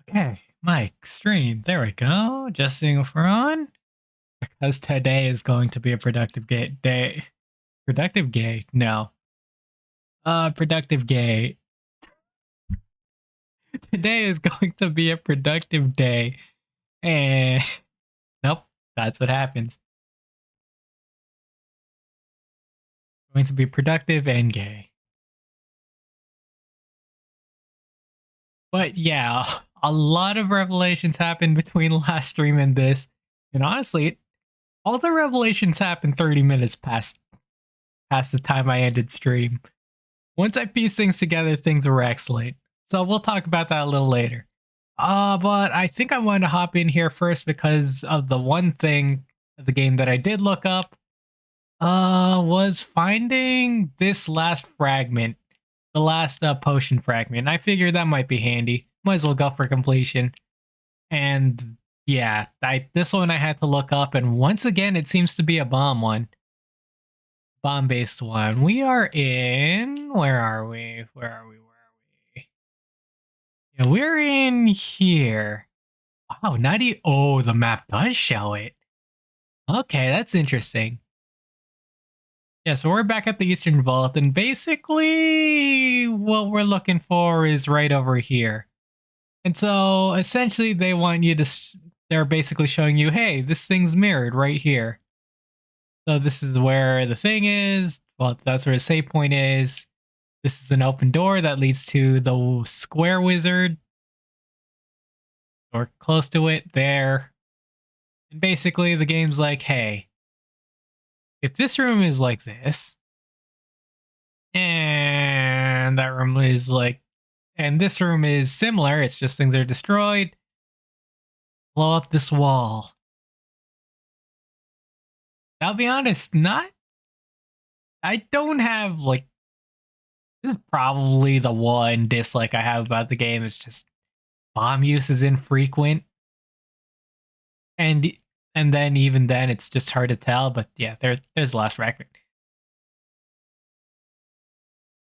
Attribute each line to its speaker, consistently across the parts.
Speaker 1: Okay, mic, stream. There we go. Just seeing if we're on. Because today is going to be a productive day. Productive gay? No. Productive gay. Today is going to be a productive day. And nope, that's what happens. Going to be productive and gay. But yeah, a lot of revelations happened between last stream and this. And honestly, all the revelations happened 30 minutes past the time I ended stream. Once I piece things together, things were excellent. So we'll talk about that a little later. But I think I want to hop in here first because of the one thing of the game that I did look up was finding this last fragment, the last potion fragment. I figured that might be handy. Might as well go for completion. And yeah, this one I had to look up, and once again, it seems to be a bomb one. Bomb-based one. We are in... Where are we? Yeah, we're in here. Wow, oh, the map does show it. Okay, that's interesting. Yeah, so we're back at the Eastern Vault, and basically what we're looking for is right over here. And so essentially they want you to... They're basically showing you, hey, this thing's mirrored right here. So this is where the thing is. Well, that's where the save point is. This is an open door that leads to the square wizard. Or close to it there. And basically the game's like, hey, if this room is like this, and that room is like, and this room is similar, it's just things are destroyed, blow up this wall. I'll be honest, I don't have, like, this is probably the one dislike I have about the game, is just bomb use is infrequent. And then even then, it's just hard to tell, but yeah, there's the last fragment.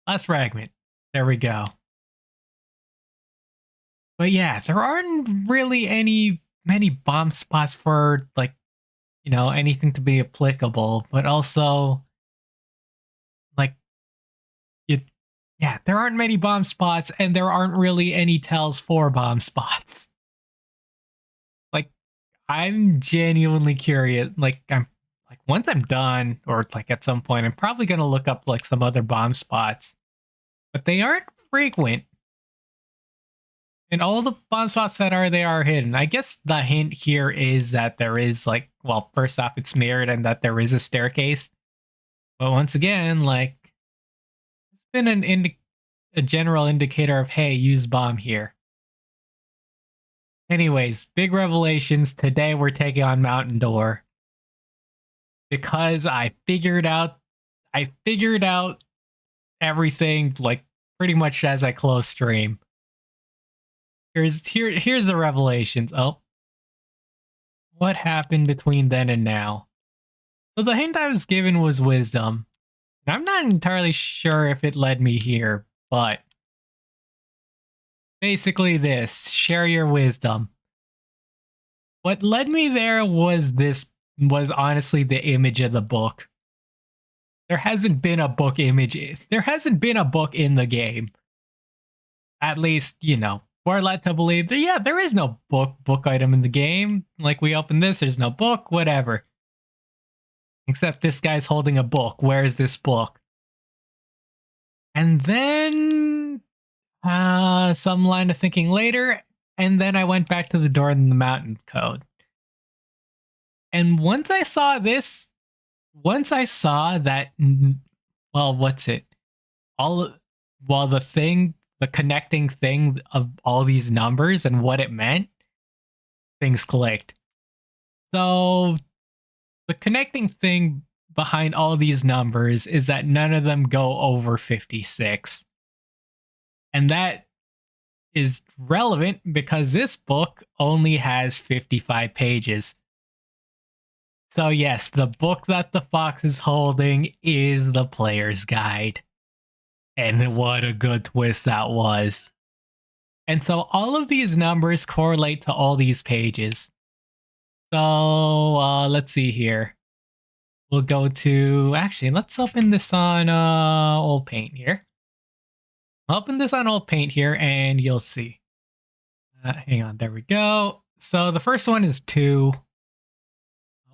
Speaker 1: Last fragment. There we go. But yeah, there aren't really many bomb spots for, like, you know, anything to be applicable, but also, like, yeah, there aren't many bomb spots, and there aren't really any tells for bomb spots. Like, I'm genuinely curious. Like, once I'm done, or like at some point, I'm probably gonna look up like some other bomb spots, but they aren't frequent. And all the bomb spots that are, they are hidden. I guess the hint here is that there is, like, well, first off, it's mirrored and that there is a staircase. But once again, like, it's been a general indicator of, hey, use bomb here. Anyways, big revelations. Today we're taking on Mountain Door. Because I figured out everything, like, pretty much as I close stream. Here's the revelations. Oh. What happened between then and now? So the hint I was given was wisdom. And I'm not entirely sure if it led me here, but basically this, share your wisdom. What led me there was honestly the image of the book. There hasn't been a book image. There hasn't been a book in the game. At least, you know, we're led to believe that, yeah, there is no book item in the game. Like, we open this, there's no book, whatever. Except this guy's holding a book. Where's this book? And then some line of thinking later, and then I went back to the door in the mountain code. And once I saw that, well, what's it? The connecting thing of all these numbers and what it meant, things clicked. So the connecting thing behind all these numbers is that none of them go over 56. And that is relevant because this book only has 55 pages. So yes, the book that the fox is holding is the player's guide. And what a good twist that was. And so all of these numbers correlate to all these pages. So let's see here. We'll go to, actually, let's open this on old paint here. Open this on old paint here and you'll see. Hang on, there we go. So the first one is 2.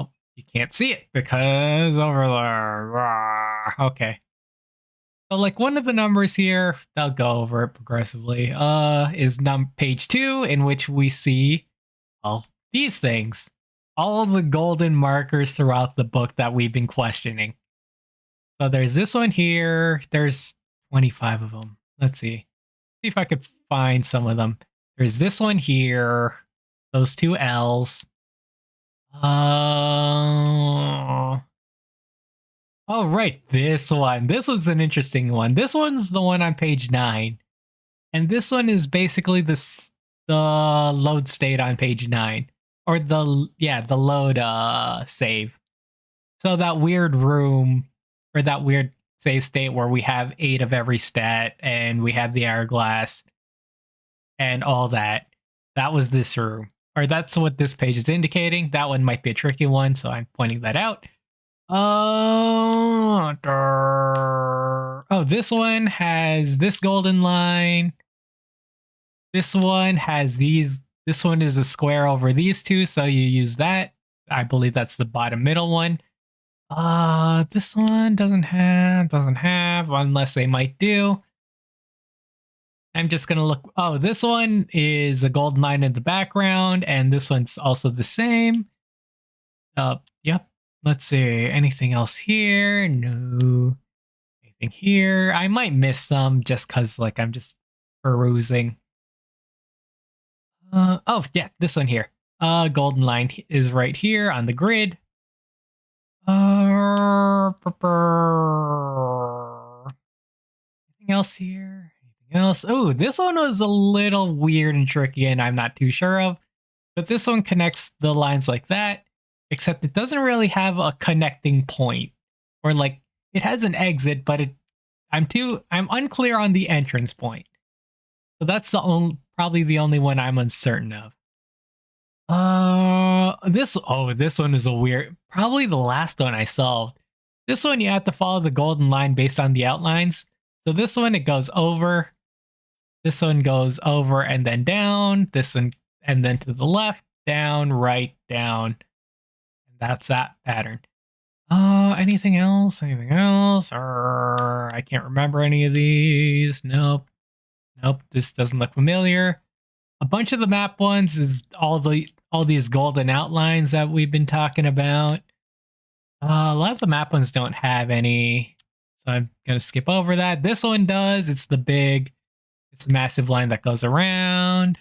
Speaker 1: Oh, you can't see it because over there. Okay. So like one of the numbers here, I'll go over it progressively, is page 2, in which we see, well, these things. All of the golden markers throughout the book that we've been questioning. So there's this one here. There's 25 of them. Let's see. See if I could find some of them. There's this one here. Those 2 L's. Oh, right. This one. This was an interesting one. This one's the one on page 9. And this one is basically the load state on page 9. Or the load save. So that weird room, or that weird save state where we have 8 of every stat and we have the hourglass and all that. That was this room. Or that's what this page is indicating. That one might be a tricky one, so I'm pointing that out. Oh, this one has this golden line. This one has these. This one is a square over these 2, so you use that. I believe that's the bottom middle one. This one doesn't have, unless they might do. I'm just gonna look. Oh, this one is a golden line in the background, and this one's also the same. Yep. Let's see. Anything else here? No. Anything here? I might miss some just because, like, I'm just perusing. Oh, yeah, this one here. Golden line is right here on the grid. Anything else here? Anything else? Oh, this one was a little weird and tricky, and I'm not too sure of. But this one connects the lines like that, except it doesn't really have a connecting point, or like it has an exit, but I'm unclear on the entrance point. So that's probably the only one I'm uncertain of. This one is a weird, probably the last one I solved. This one you have to follow the golden line based on the outlines. So this one, it goes over. This one goes over and then down. This one, and then to the left, down, right, down. That's that pattern. Anything else? Anything else? Or I can't remember any of these. Nope. This doesn't look familiar. A bunch of the map ones is all these golden outlines that we've been talking about. A lot of the map ones don't have any, so I'm gonna skip over that. This one does. It's a massive line that goes around.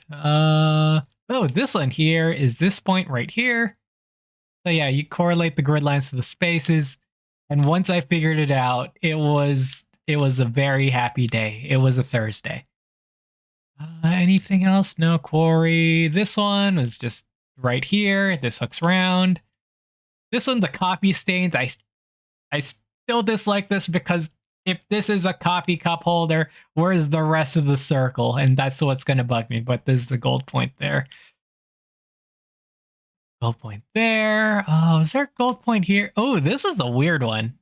Speaker 1: This one here is this point right here. So yeah, you correlate the grid lines to the spaces. And once I figured it out, it was a very happy day. It was a Thursday. Anything else? No quarry. This one was just right here. This hooks round. This one, the coffee stains. I still dislike this because if this is a coffee cup holder, where's the rest of the circle? And that's what's going to bug me. But there's the gold point there. Gold point there. Oh, is there a gold point here? Oh, this is a weird one.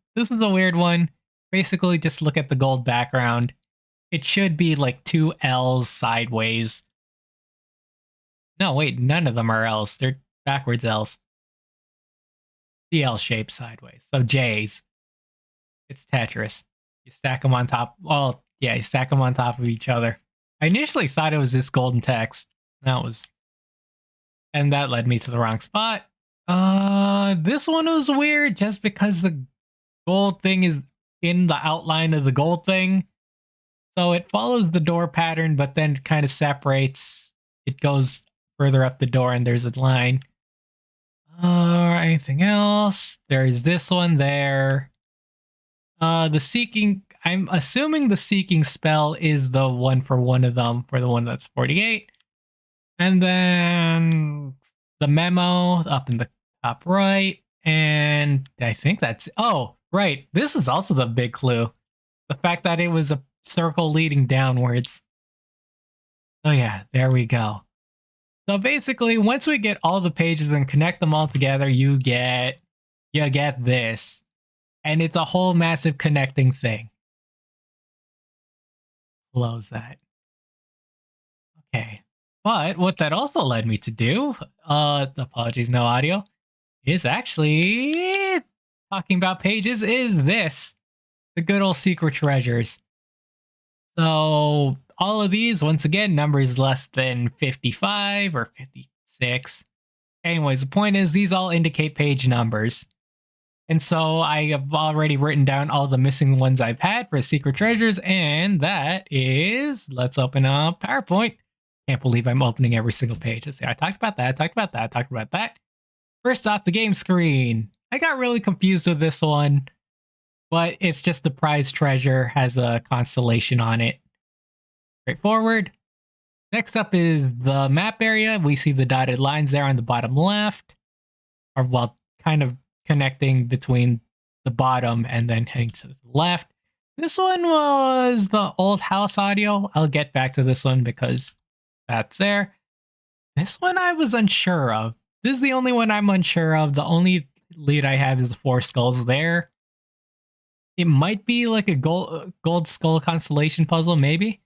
Speaker 1: Basically, just look at the gold background. It should be like 2 L's sideways. No, wait, none of them are L's. They're backwards L's. The L shape sideways. So J's. It's Tetris. You stack them on top. Well, yeah, you stack them on top of each other. I initially thought it was this golden text. And that led me to the wrong spot. This one was weird just because the gold thing is in the outline of the gold thing. So it follows the door pattern, but then kind of separates. It goes further up the door and there's a line. Anything else? There's this one there. The seeking, I'm assuming the seeking spell is the one for one of them, for the one that's 48. And then the memo up in the top right. And I think that's, oh, right. This is also the big clue. The fact that it was a circle leading downwards. Oh yeah, there we go. So basically, once we get all the pages and connect them all together, you get this. And it's a whole massive connecting thing. Close that. Okay. But what that also led me to do, apologies, no audio, is actually talking about pages is this. The good old secret treasures. So all of these, once again, numbers less than 55 or 56. Anyways, the point is these all indicate page numbers. And so I have already written down all the missing ones I've had for secret treasures, and that is, let's open up PowerPoint. Can't believe I'm opening every single page. Let's see, I talked about that, I talked about that, I talked about that. First off, the game screen. I got really confused with this one, but it's just the prize treasure has a constellation on it. Straightforward. Next up is the map area. We see the dotted lines there on the bottom left, or well, kind of connecting between the bottom and then heading to the left. This one was the old house audio. I'll get back to this one because that's there. This one I was unsure of. This is the only one I'm unsure of. The only lead I have is the four skulls there. It might be like a gold skull constellation puzzle, maybe.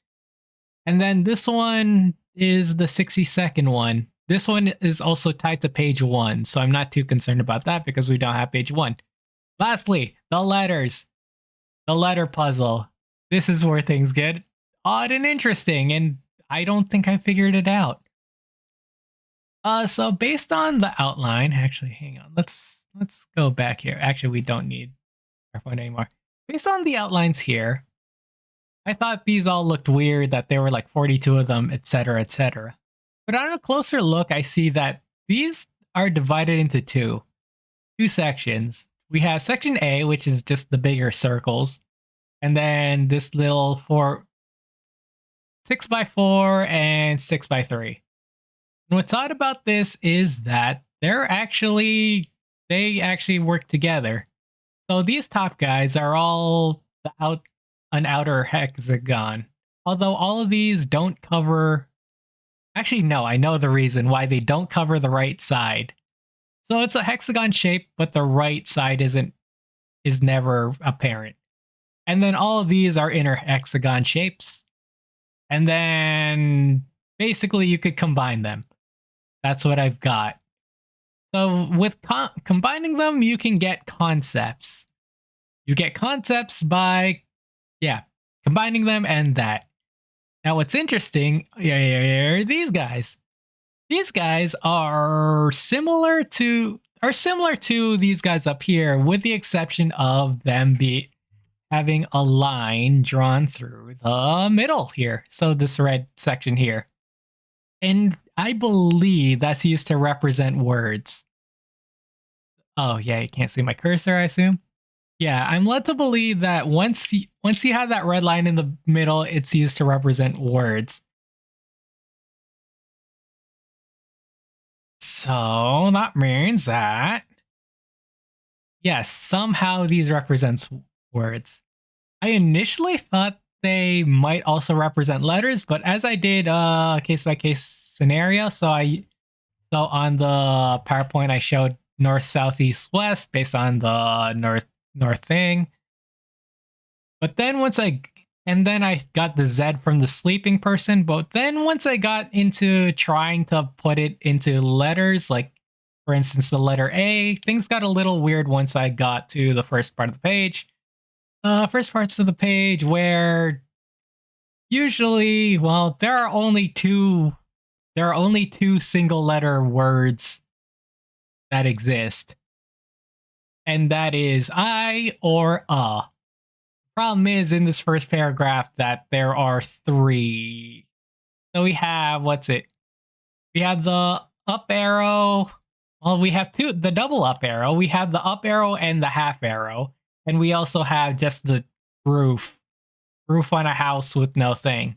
Speaker 1: And then this one is the 60-second one. This one is also tied to page 1, so I'm not too concerned about that because we don't have page 1. Lastly, the letters. The letter puzzle. This is where things get odd and interesting, and I don't think I figured it out. So based on the outline, actually, hang on. Let's go back here. Actually, we don't need our phone anymore. Based on the outlines here, I thought these all looked weird, that there were like 42 of them, etc., etc. But on a closer look, I see that these are divided into two sections. We have section A, which is just the bigger circles, and then this little 6x4 and 6x3. And what's odd about this is that they actually work together. So these top guys are all an outer hexagon. Although all of these don't cover. Actually, no, I know the reason why they don't cover the right side. So it's a hexagon shape, but the right side is never apparent. And then all of these are inner hexagon shapes. And then basically you could combine them. That's what I've got. So with combining them, you can get concepts. You get concepts by, combining them and that. Now, what's interesting are these guys. These guys are similar to these guys up here, with the exception of them having a line drawn through the middle here. So this red section here. And I believe that's used to represent words. Oh, yeah, you can't see my cursor, I assume. Yeah, I'm led to believe that once you have that red line in the middle, it's used to represent words. So that means that, yes, somehow these represents words. I initially thought they might also represent letters, but as I did case by case scenario, so on the PowerPoint I showed north, south, east, west based on the north thing. But then I got the Z from the sleeping person. But then once I got into trying to put it into letters, like for instance the letter A, things got a little weird once I got to the first part of the page. First parts of the page where usually, well, there are only two single letter words that exist. And that is I or Problem is, in this first paragraph, that there are three. So we have, we have the up arrow. Well, we have the double up arrow. We have the up arrow and the half arrow. And we also have just the roof on a house with no thing.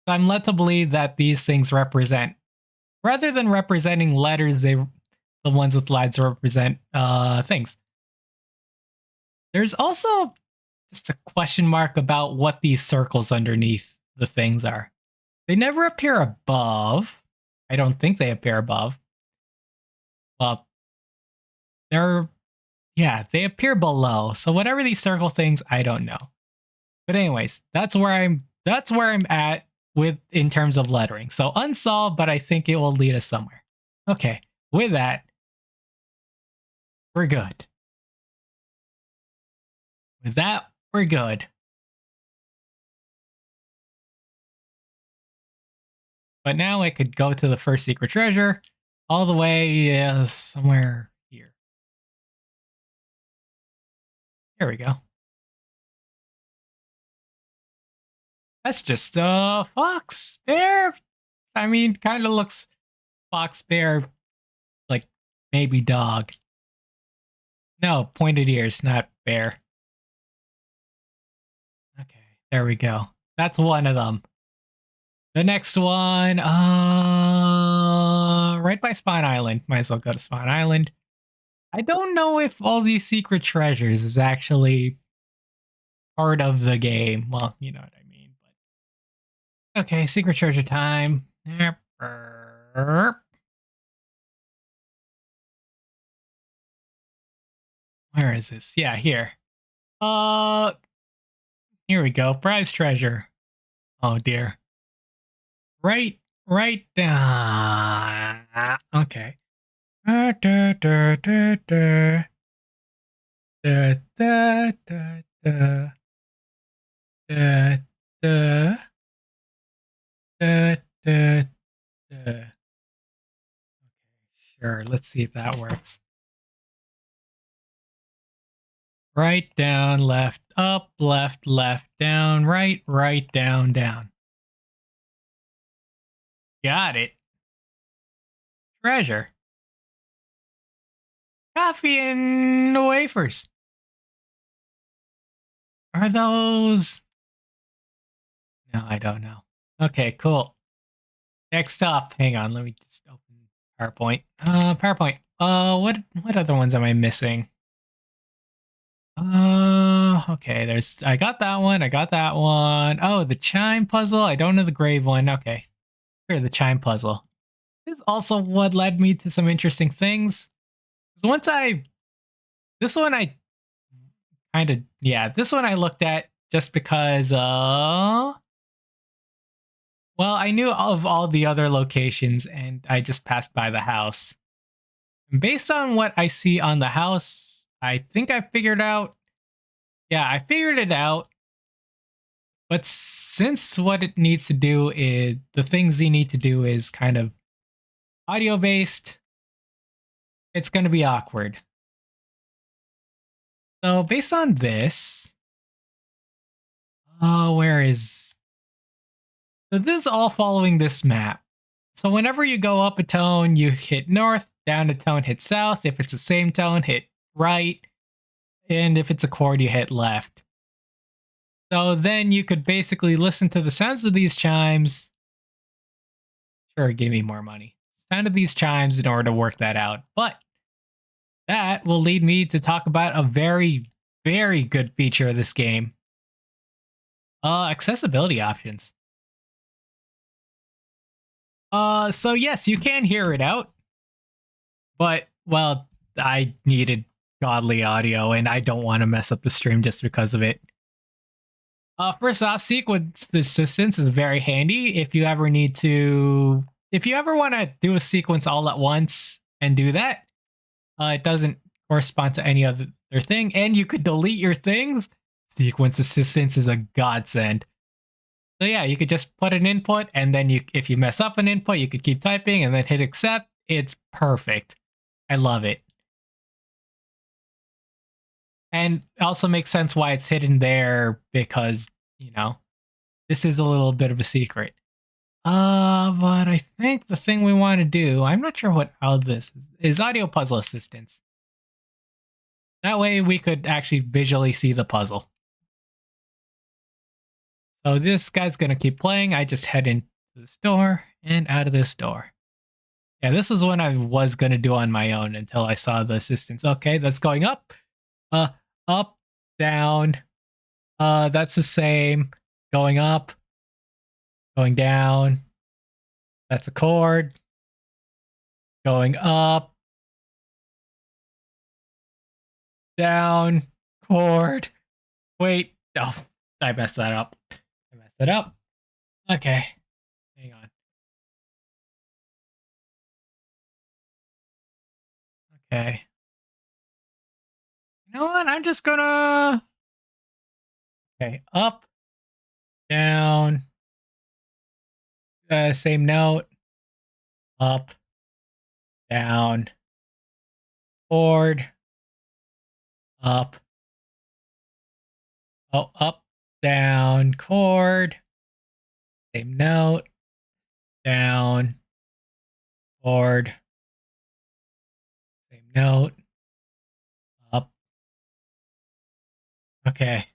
Speaker 1: So I'm led to believe that these things represent, rather than representing letters, the ones with lines represent things. There's also just a question mark about what these circles underneath the things are. They never appear above. I don't think they appear above. Well, they're yeah, they appear below. So whatever these circle things, I don't know. But anyways, that's where I'm at with in terms of lettering. So unsolved, but I think it will lead us somewhere. Okay, with that, we're good. With that, we're good. But now I could go to the first secret treasure all the way somewhere here. Here we go. That's just a fox bear. I mean, kind of looks fox bear, like maybe dog. No, pointed ears, not bear. Okay, there we go. That's one of them. The next one, right by Spawn Island. Might as well go to Spawn Island. I don't know if all these secret treasures is actually part of the game. Well, you know what I mean. But okay, secret treasure time. Where is this? Yeah, here. Uh, Here we go. Prize treasure. Oh dear. Right down. Okay. Da, da, da, da, da. Da, da, da, da. Da, da, da, da, da. Sure, let's see if that works. Right, down, left, up, left, down, right, down, down. Got it. Treasure. Coffee and wafers. Are those? No, I don't know. Okay, cool. Next up, hang on, let me just open PowerPoint. PowerPoint. What other ones am I missing? Okay, I got that one, I got that one. Oh, the chime puzzle. I don't know the grave one. Okay. Here, the chime puzzle. This is also what led me to some interesting things. Once I this one I kind of this one I looked at just because well, I knew of all the other locations and I just passed by the house. And based on what I see on the house, I think I figured out. Yeah, I figured it out. But since what it needs to do is the things you need to do is kind of audio based, it's going to be awkward. So based on this, where is? So this is all following this map. So whenever you go up a tone, you hit north, down a tone, hit south. If it's the same tone, hit right. And if it's a chord, you hit left. So then you could basically listen to the sounds of these chimes. Sure, give me more money. Sound of these chimes in order to work that out. But that will lead me to talk about a very, very good feature of this game. Accessibility options. So yes, you can hear it out. But, well, I needed godly audio and I don't want to mess up the stream just because of it. First off, sequence assistance is very handy if you ever need to. If you ever want to do a sequence all at once and do that, it doesn't correspond to any other thing, and you could delete your things. Sequence assistance is a godsend. So yeah, you could just put an input, and then if you mess up an input, you could keep typing and then hit accept. It's perfect. I love it. And it also makes sense why it's hidden there because, this is a little bit of a secret. But I think the thing we want to do, I'm not sure how this is audio puzzle assistance. That way we could actually visually see the puzzle. So this guy's going to keep playing. I just head into this door and out of this door. Yeah, this is what I was going to do on my own until I saw the assistance. Okay, that's going up. Up, down. That's the same. Going up, Going down. That's a chord. Going up. Down. Chord. Wait. Oh, I messed that up. I messed it up. Okay. Hang on. Okay. You know what? I'm just gonna. Okay. Up. Down. Same note. Up. Down. Chord. Up. Oh, up. Down. Chord. Same note. Down. Chord. Same note. Up. Okay.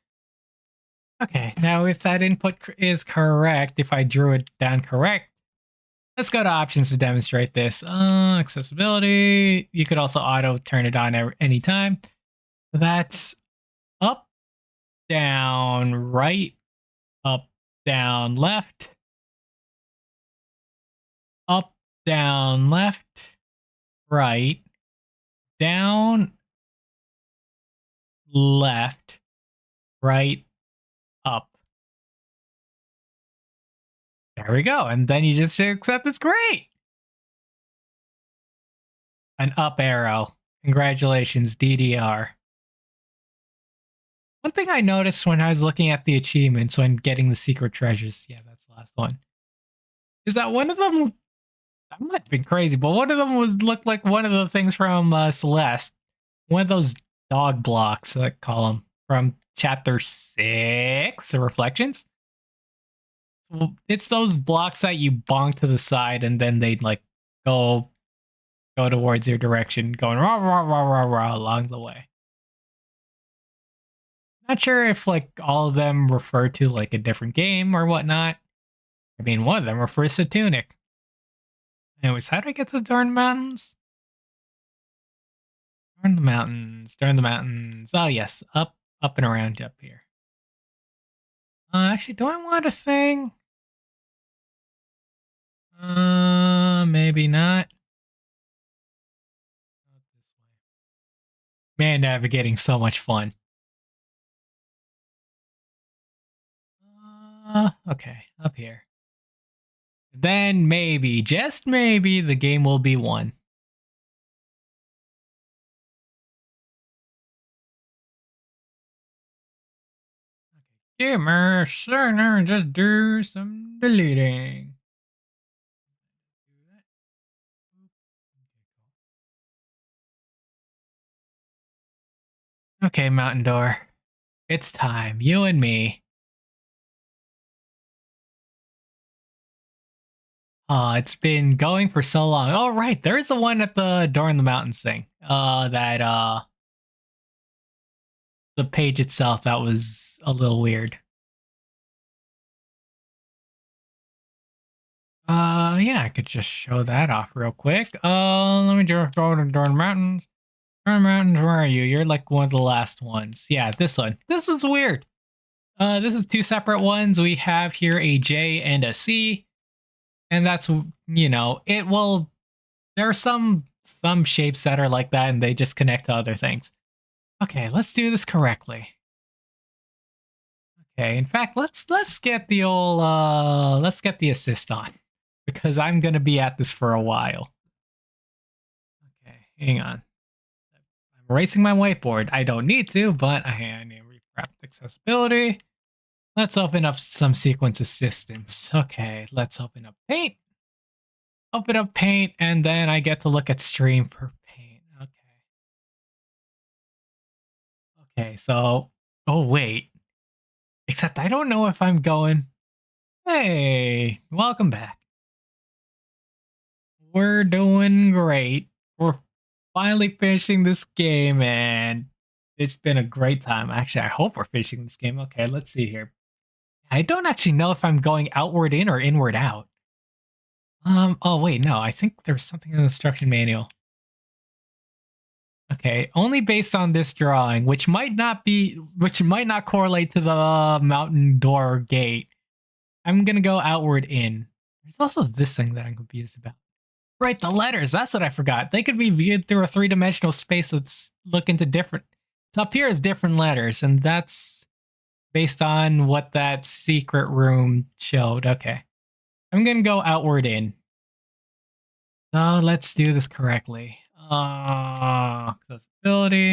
Speaker 1: Okay. Now, if that input is correct, if I drew it down correct, let's go to options to demonstrate this. Accessibility. You could also auto turn it on anytime. That's up, down, right, up, down, left, up, down, left, right, down, left, right, up. There we go. And then you just accept it's great. An up arrow. Congratulations, DDR. One thing I noticed when I was looking at the achievements when getting the secret treasures, yeah, that's the last one, is that one of them, I might have been crazy, but one of them looked like one of the things from Celeste. One of those dog blocks, I call them, from chapter 6, the Reflections. Well, it's those blocks that you bonk to the side and then they like go towards your direction, going rah rah rah rah rah along the way. Not sure if like all of them refer to like a different game or whatnot. I mean, one of them refers to Tunic. Anyways, how do I get to the Darn Mountains? Darn the mountains, darn the mountains. Oh yes, up and around up here. Actually, do I want a thing? Maybe not. Man, navigating so much fun. Okay, up here. Then maybe, just maybe, the game will be won. Gamer, sure, just do some deleting. Okay, Mountain Door. It's time. You and me. It's been going for so long. Oh, right. There's the one at the Door in the Mountains thing. The page itself, that was a little weird. Yeah, I could just show that off real quick. Let me just go to Door in the Mountains. Door in the Mountains, where are you? You're like one of the last ones. Yeah, this one. This one's weird. This is two separate ones. We have here a J and a C. And that's, you know, it will, there are some shapes that are like that and they just connect to other things. Okay, let's do this correctly. Okay, in fact, let's get the old let's get the assist on because I'm gonna be at this for a while. Okay, hang on. I'm erasing my whiteboard. I don't need to, but I need to refrap accessibility. Let's open up some sequence assistance. Okay, let's open up Paint. Open up Paint, and then I get to look at stream for Paint. Okay. Okay, so, oh wait. Except I don't know if I'm going. Hey, welcome back. We're doing great. We're finally finishing this game, and it's been a great time. Actually, I hope we're finishing this game. Okay, let's see here. I don't actually know if I'm going outward in or inward out. Oh wait, no, I think there's something in the instruction manual. Okay, only based on this drawing, which might not correlate to the mountain door gate. I'm gonna go outward in. There's also this thing that I'm confused about. Right, the letters. That's what I forgot. They could be viewed through a three-dimensional space that's look into different. So up here is different letters, and that's based on what that secret room showed. Okay. I'm gonna go outward in. So let's do this correctly. Accessibility,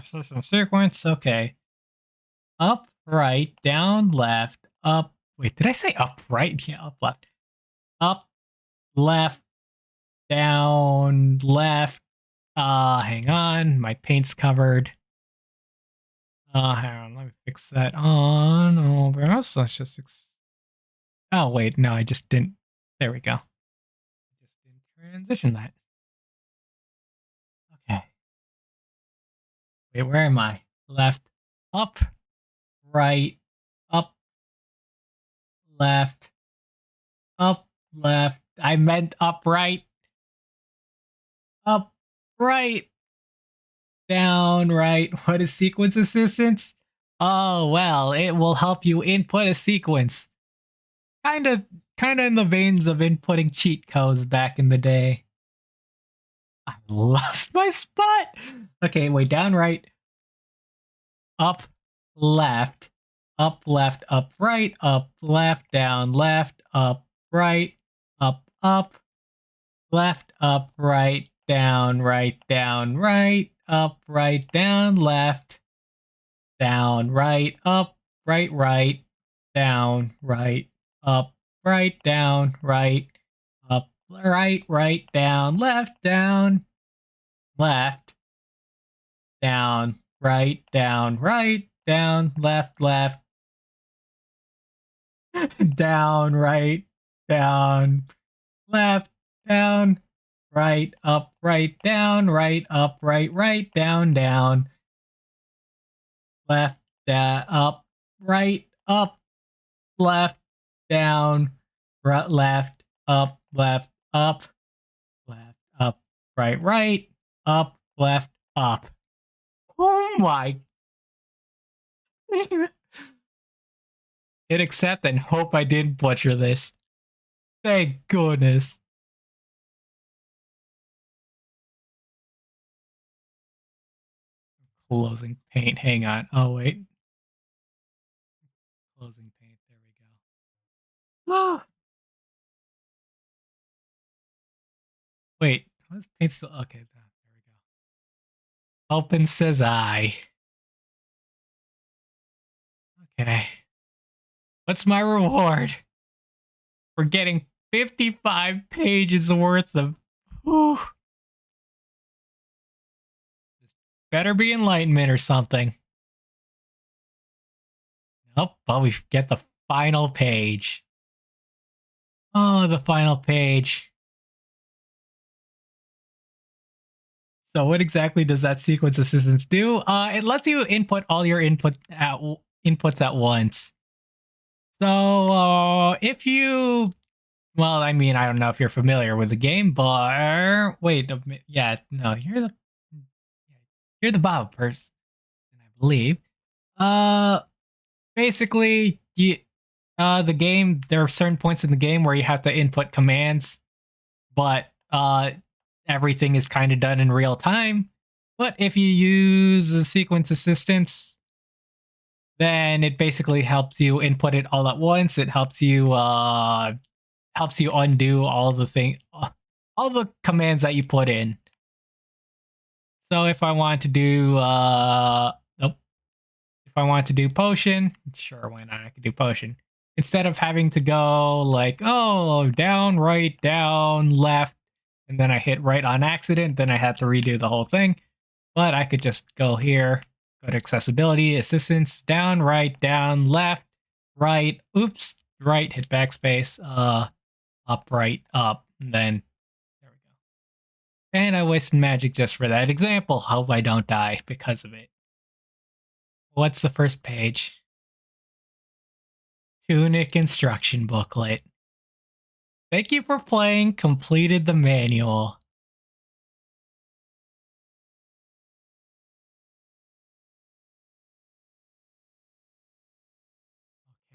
Speaker 1: system sequence. Okay. Up, right, down, left, up. Wait, did I say up, right? Yeah, up, left. Up, left, down, left. Hang on. My paint's covered. Hang on. Let me fix that on over else. Let's just. Oh, wait. No, I just didn't. There we go. Just didn't transition that. Okay. Wait, where am I? Left, up, right, up, left, up, left. I meant upright, up, right, down, right. What is sequence assistance? Oh, well, it will help you input a sequence. Kind of, kind of in the veins of inputting cheat codes back in the day. I lost my spot. Okay, wait, down, right, up, left, up, left, up, left, down, left, up, right, up, left, up, right, down, right, down, left, down, right, up, right, down, right, up, right, down, right, up, right, down, left, down, right, down, left, down, down, left, down, right, up, right, down, left, up, right, up, left, down, right, left, up, right, up, left, up. Oh my. Hit accept and hope I didn't butcher this. Thank goodness. Closing paint. Hang on. Oh, wait. Closing paint. There we go. Ah! Wait. What's paint still? Okay. There we go. Open says I. Okay. What's my reward? For getting 55 pages worth of. Whew. This better be enlightenment or something. Nope. But we get the final page. Oh, the final page. So what exactly does that sequence assistance do? It lets you input all your inputs at once. So if you, well, I mean, I don't know if you're familiar with the game, but wait, yeah, no, you're the Bob person, I believe. Uh, basically, the game, there are certain points in the game where you have to input commands, but everything is kind of done in real time. But if you use the sequence assistance, then it basically helps you input it all at once. It helps you undo all the commands that you put in. So if I want to do nope, if I want to do potion, sure, why not? I could do potion. Instead of having to go like, oh, down, right, down, left, and then I hit right on accident, then I had to redo the whole thing. But I could just go here, go to accessibility, assistance, down, left, right, oops, right, hit backspace, up, right, up, and then there we go. And I wasted magic just for that example. Hope I don't die because of it. What's the first page? Tunic instruction booklet. Thank you for playing. Completed the manual.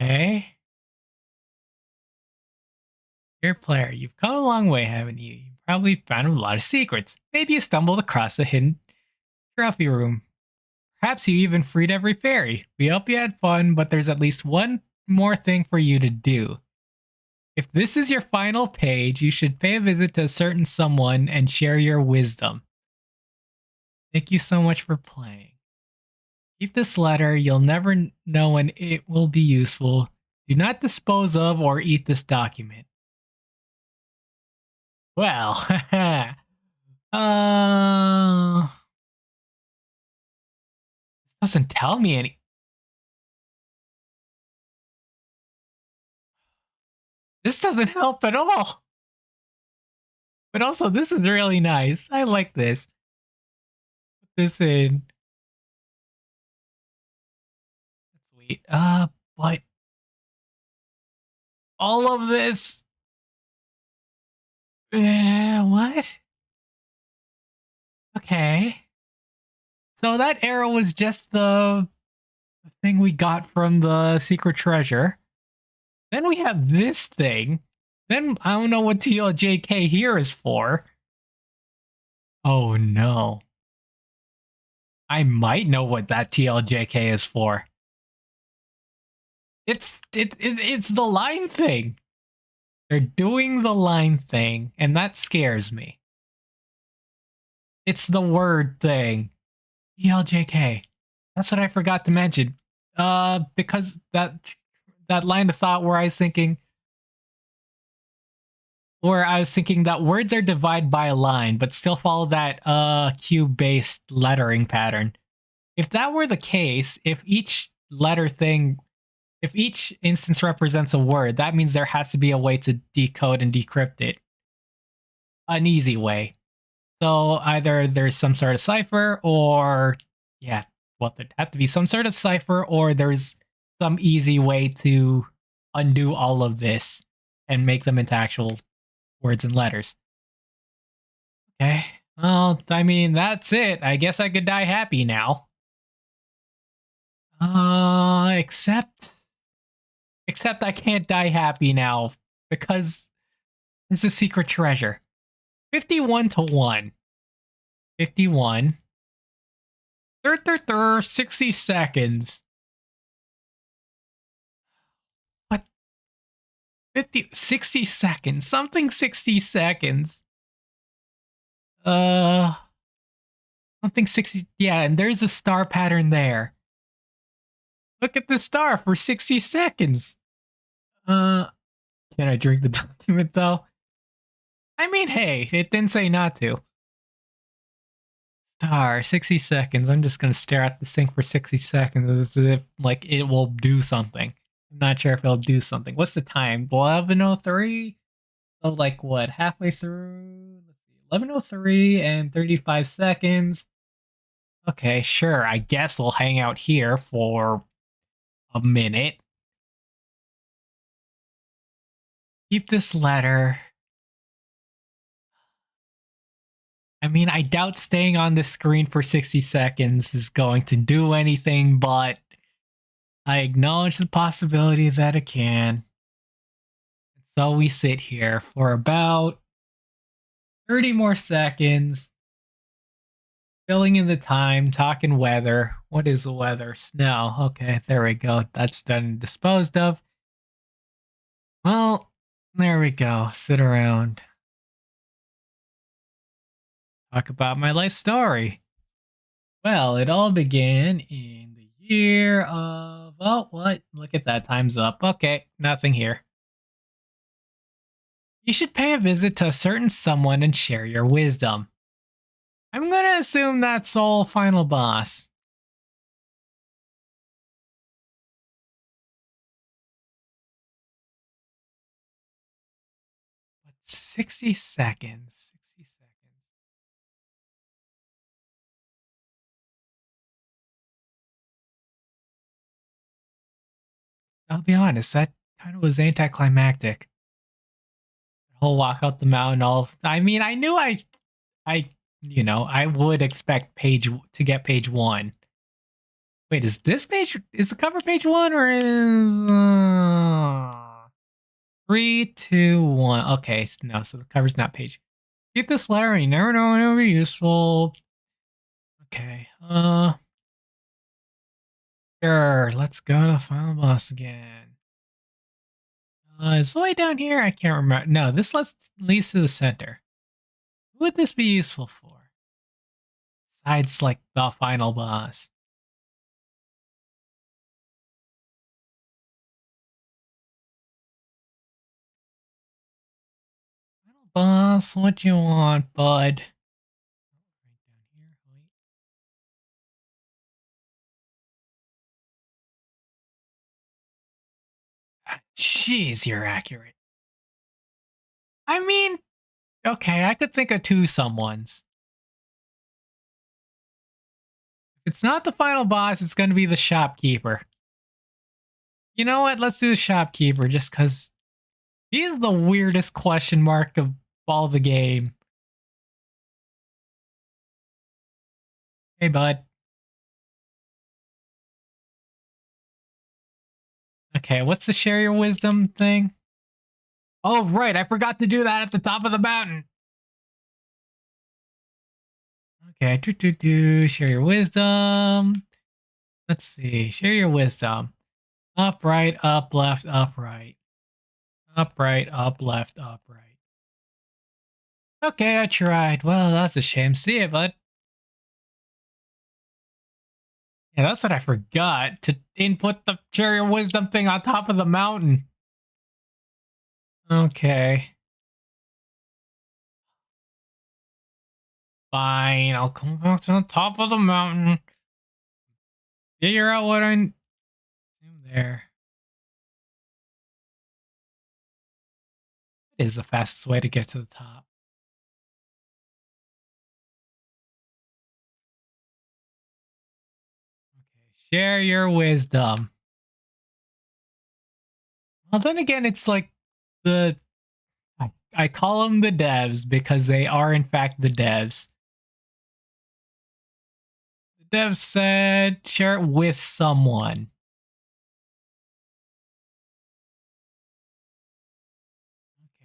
Speaker 1: Okay. Dear player, you've come a long way, haven't you? You probably found a lot of secrets. Maybe you stumbled across a hidden trophy room. Perhaps you even freed every fairy. We hope you had fun, but there's at least one more thing for you to do. If this is your final page, you should pay a visit to a certain someone and share your wisdom. Thank you so much for playing. Keep this letter. You'll never know when it will be useful. Do not dispose of or eat this document. Well, this doesn't tell me any. This doesn't help at all. But also, this is really nice. I like this. Put this in. Sweet. But all of this. What? Okay. So that arrow was just the thing we got from the secret treasure. Then we have this thing. Then I don't know what TLJK here is for. Oh no. I might know what that TLJK is for. It's the line thing. They're doing the line thing, and that scares me. It's the word thing. TLJK. That's what I forgot to mention. Because that line of thought where I was thinking that words are divided by a line, but still follow that cube-based lettering pattern. If that were the case, if each instance represents a word, that means there has to be a way to decode and decrypt it. An easy way. So either there's some sort of cipher, or there'd have to be some sort of cipher, or there's some easy way to undo all of this and make them into actual words and letters. Okay. Well, I mean, that's it. I guess I could die happy now. Except I can't die happy now because this is secret treasure. 51 to 1. 51. 60 seconds. What? 60 seconds. Something 60 seconds. Something 60. Yeah, and there's a star pattern there. Look at the star for 60 seconds. Can I drink the document though? I mean, hey, it didn't say not to. Star, 60 seconds. I'm just gonna stare at this thing for 60 seconds as if like it will do something. I'm not sure if it'll do something. What's the time? 11:03? So like what? Halfway through? Let's see. 11:03 and 35 seconds. Okay, sure. I guess we'll hang out here for a minute. Keep this letter. I mean, I doubt staying on this screen for 60 seconds is going to do anything, but I acknowledge the possibility that it can. So we sit here for about 30 more seconds, filling in the time, talking weather. What is the weather? Snow. Okay, there we go. That's done and disposed of. Well, there we go. Sit around. Talk about my life story. Well, it all began in the year of... Oh, what? Look at that. Time's up. Okay, nothing here. You should pay a visit to a certain someone and share your wisdom. I'm gonna assume that's Soul Final Boss. 60 seconds. 60 seconds. I'll be honest, that kind of was anticlimactic. The whole walk up the mountain, I mean, I knew I would expect to get page 1. Wait, is the cover page 1 or is Three, two, one. Okay, no, so the cover's not page. Keep this letter, you never know when it'll be useful. Okay, sure, let's go to Final Boss again. Is the way down here? I can't remember. No, this leads to the center. What would this be useful for? Besides, like, the final boss. Final boss, what you want, bud? Right down here, wait. Jeez, you're accurate. I mean, okay, I could think of two someones. If it's not the final boss, it's going to be the shopkeeper. You know what? Let's do the shopkeeper just because he's the weirdest question mark of all the game. Hey, bud. Okay, what's the share your wisdom thing? Oh, right. I forgot to do that at the top of the mountain. Okay, share your wisdom. Let's see. Share your wisdom. Up, right, up, left, up, right. Up, right, up, left, up, right. Okay, I tried. Well, that's a shame. See it, bud. Yeah, that's what I forgot to input the share your wisdom thing on top of the mountain. Okay. Fine, I'll come back to the top of the mountain. Figure out what I do there. It is the fastest way to get to the top. Okay, share your wisdom. Well, then again, it's like the I call them the devs because they are in fact the devs. The devs said share it with someone.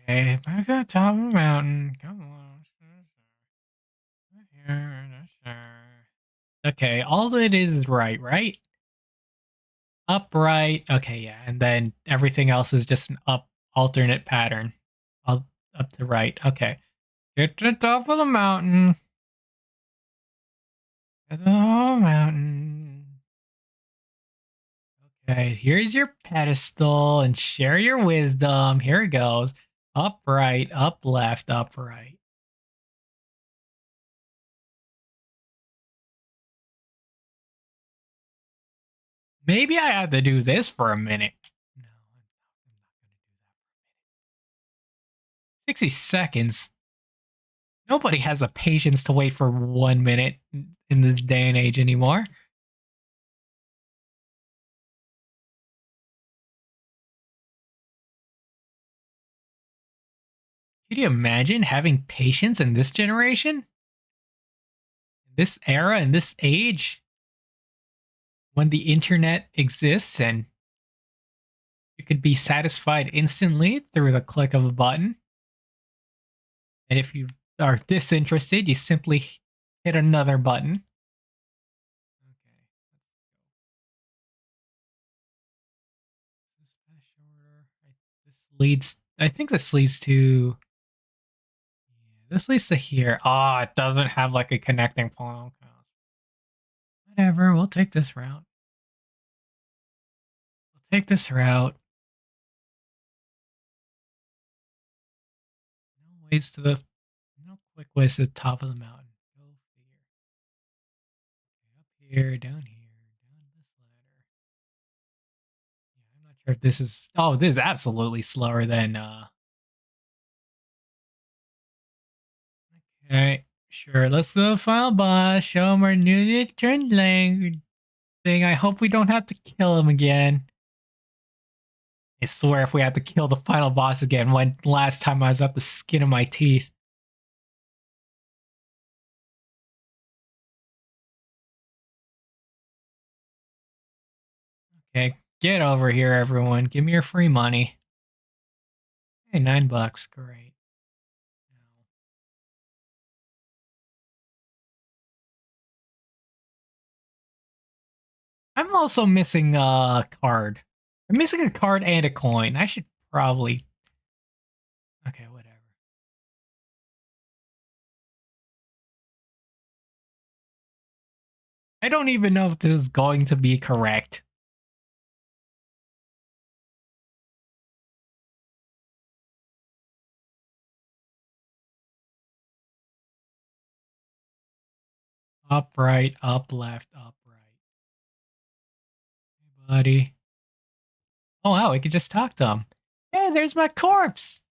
Speaker 1: Okay, back at the top of the mountain. Come on. Okay, all it is right, right? Upright. Okay, yeah, and then everything else is just an up alternate pattern. Up to right. Okay. Get to the top of the mountain. Get to the mountain. Okay, here's your pedestal and share your wisdom. Here it goes. Up right, up left, up right. Maybe I have to do this for a minute. No, I'm not going to do that. 60 seconds. Nobody has the patience to wait for 1 minute in this day and age anymore. Could you imagine having patience in this generation? This era, in this age? When the internet exists and you could be satisfied instantly through the click of a button. And if you are disinterested, you simply hit another button. Okay. This leads. I think this leads to. This leads to here. Ah, oh, it doesn't have like a connecting point. Whatever. We'll take this route. We'll take this route. No ways to the. No quick ways to the top of the mountain. Go figure. Up here, down here, down this ladder. Yeah, I'm not sure if this is. Oh, this is absolutely slower than. Okay, sure. Let's do the final boss. Show him our newly turned language thing. I hope we don't have to kill him again. I swear, if we have to kill the final boss again, when last time I was at the skin of my teeth. Okay, get over here, everyone. Give me your free money. Hey, $9. Great. I'm also missing a card. I'm missing a card and a coin. I should probably. Okay, whatever. I don't even know if this is going to be correct. Up, right, up, left, up, right. Hey, buddy. Oh, wow, we could just talk to him. Hey, there's my corpse.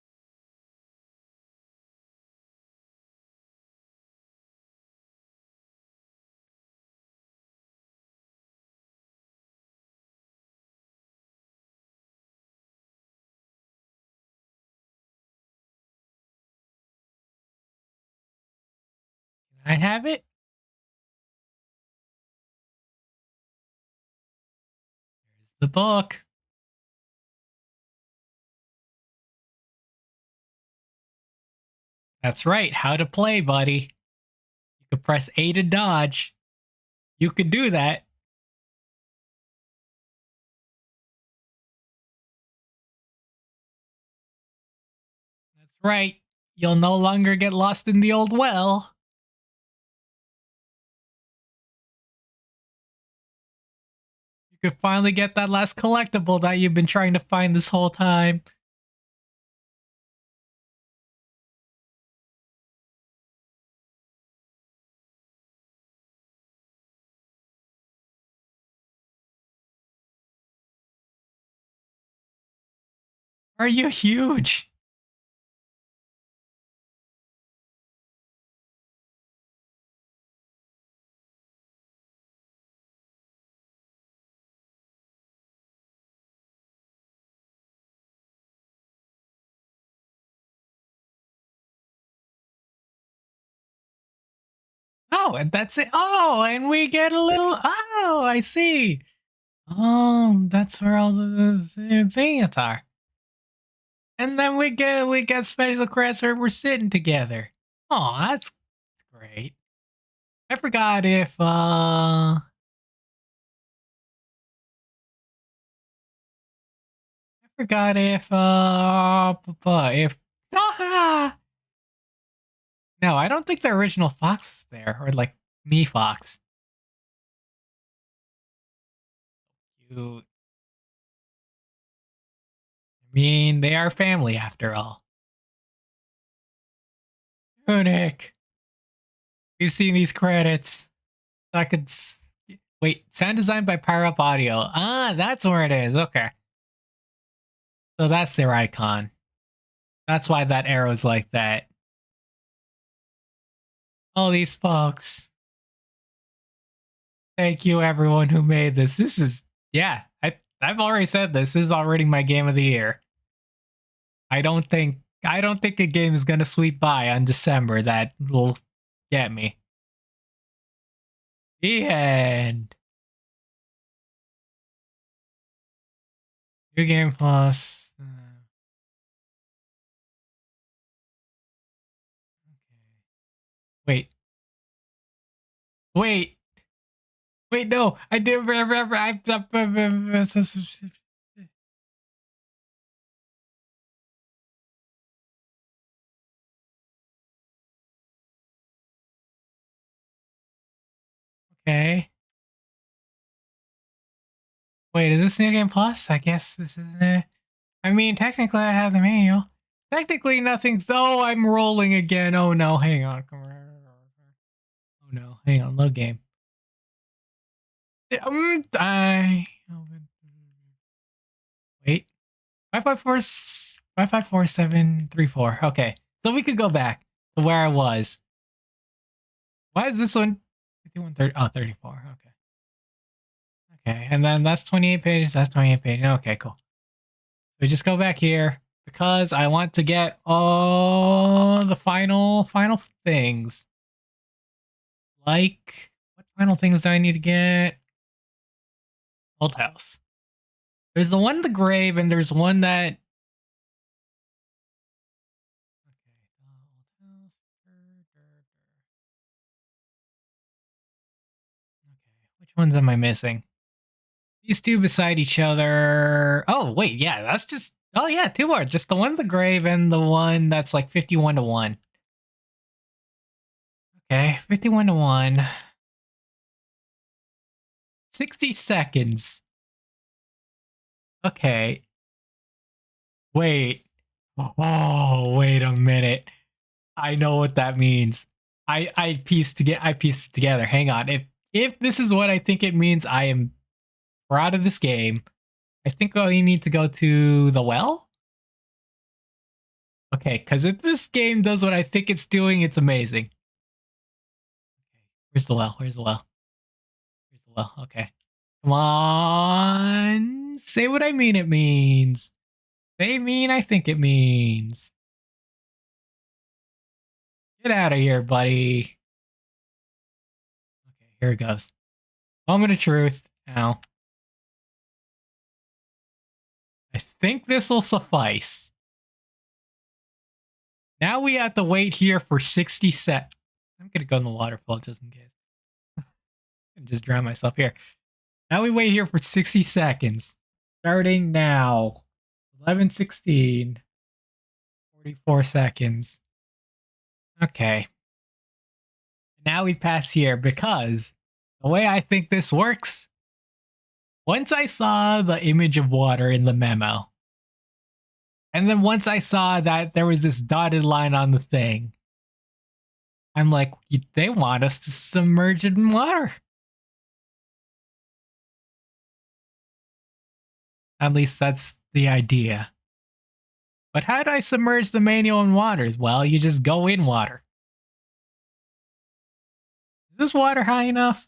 Speaker 1: Can I have it? Here's the book. That's right, how to play, buddy. You could press A to dodge. You could do that. That's right. You'll no longer get lost in the old well. You could finally get that last collectible that you've been trying to find this whole time. Are you huge? Oh, and that's it. Oh, and we get a little. Oh, I see. Oh, that's where all the things are. And then we get special credits where we're sitting together. Oh, that's great. I forgot if if ah! No, I don't think the original Fox is there, or like me Fox. You, I mean, they are family after all. Tunic. We've seen these credits. I could wait. Sound designed by Power Up Audio. Ah, that's where it is. Okay, so that's their icon. That's why that arrow's like that. All these folks. Thank you, everyone who made this. This is yeah. I've already said this is already my game of the year. I don't think a game is gonna sweep by on December that will get me. The end. New Game Plus. Wait, wait, wait! No, I did. Okay. Wait, is this New Game Plus? I guess this is it. I mean, technically, I have the manual. Technically, nothing's. Oh, I'm rolling again. Oh no, hang on. Oh no, hang on. Load game. I wait. 554 Okay, so we could go back to where I was. Why is this one 5130? Oh, 34. Okay. Okay, and then that's 28 pages. That's 28 pages. Okay, cool. We just go back here because I want to get all the final things. Like, what final things do I need to get? Old house. There's the one in the grave, and there's one that Which ones am I missing? These two beside each other. Oh, wait, yeah, that's just. Oh, yeah, two more. Just the one in the grave and the one that's like 51 to 1. Okay, 51 to 1. 60 seconds. Okay. Wait. Oh, wait a minute. I know what that means. I pieced it together. Hang on. If this is what I think it means, I am proud of this game. I think we need to go to the well. Okay, because if this game does what I think it's doing, it's amazing. Where's the well? Where's the well? Where's the well? Okay. Come on. Say what I mean it means. Say mean I think it means. Get out of here, buddy. Okay, here it goes. Moment of truth. Ow. I think this will suffice. Now we have to wait here for 60 seconds. I'm gonna go in the waterfall just in case. And just drown myself here. Now we wait here for 60 seconds. Starting now. 11:16. 44 seconds. Okay. Now we pass here because the way I think this works, once I saw the image of water in the memo, and then once I saw that there was this dotted line on the thing, I'm like, they want us to submerge it in water. At least that's the idea. But how do I submerge the manual in water? Well, you just go in water. Is this water high enough?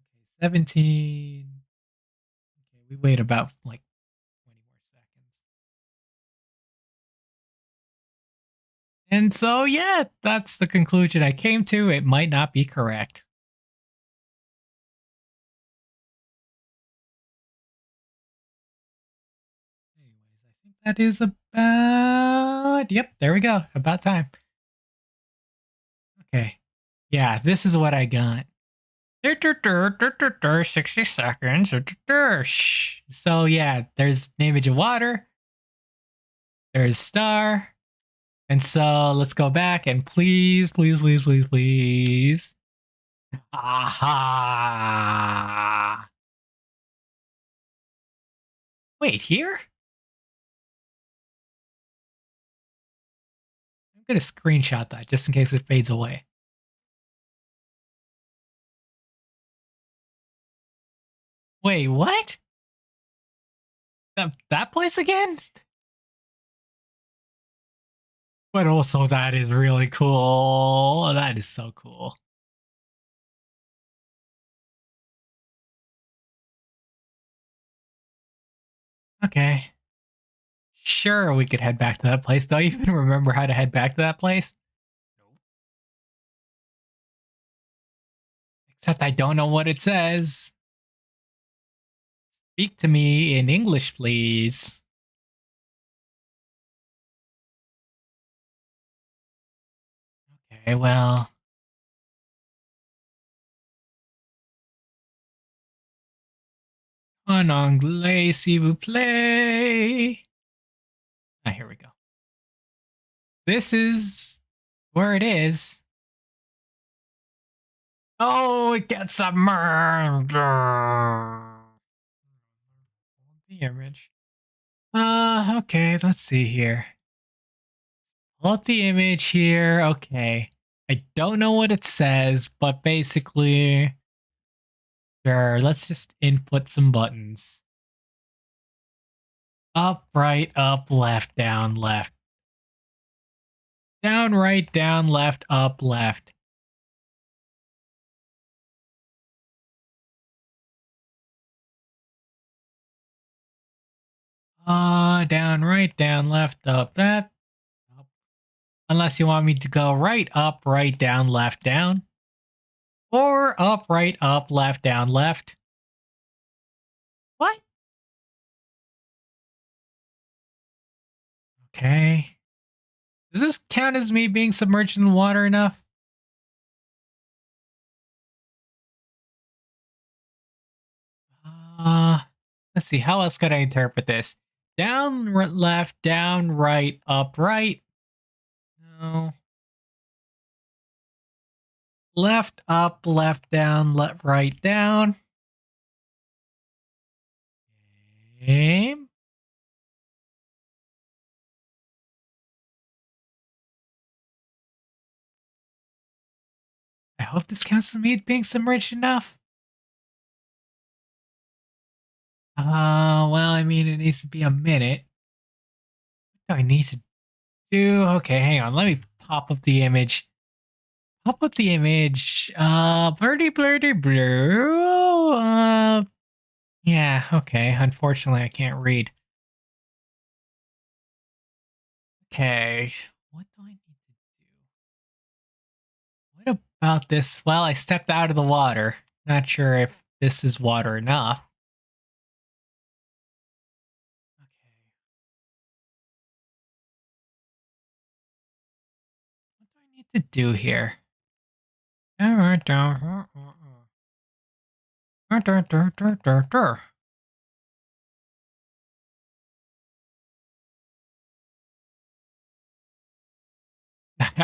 Speaker 1: Okay, 17. Okay, we wait about like 20 more seconds. And so, yeah, that's the conclusion I came to. It might not be correct. Anyways, I think that is about. Yep, there we go. About time. Okay. Yeah, this is what I got. 60 seconds. So, yeah, there's an image of water. There's star. And so let's go back and please, please, please, please, please. Aha! Wait, here? I'm gonna screenshot that just in case it fades away. Wait, what? That place again? But also that is really cool. That is so cool. Okay. Sure, we could head back to that place. Do I even remember how to head back to that place? Nope. Except I don't know what it says. Speak to me in English, please. Okay, well. En anglais, s'il vous plaît. Ah, here we go. This is where it is. Oh, it gets submerged. The image. Okay, let's see here. Pull up the image here. Okay. I don't know what it says, but basically, sure, let's just input some buttons. Up, right, up, left, down, left. Down, right, down, left, up, left. Down, right, down, left, up, that. Up. Unless you want me to go right, up, right, down, left, down. Or up, right, up, left, down, left. What? Okay. Does this count as me being submerged in water enough? Uh, let's see. How else could I interpret this? Down, left, down, right, up, right. No. Left, up, left, down, left, right, down. Aim. I hope this counts as me being submerged enough. Well, I mean, it needs to be a minute. What do I need to do? Okay, hang on. Let me pop up the image. Pop up the image. Blurdy, blurdy, blur. Yeah, okay. Unfortunately, I can't read. Okay. What do I need to do? What about this? Well, I stepped out of the water. Not sure if this is water enough. Okay. What do I need to do here? I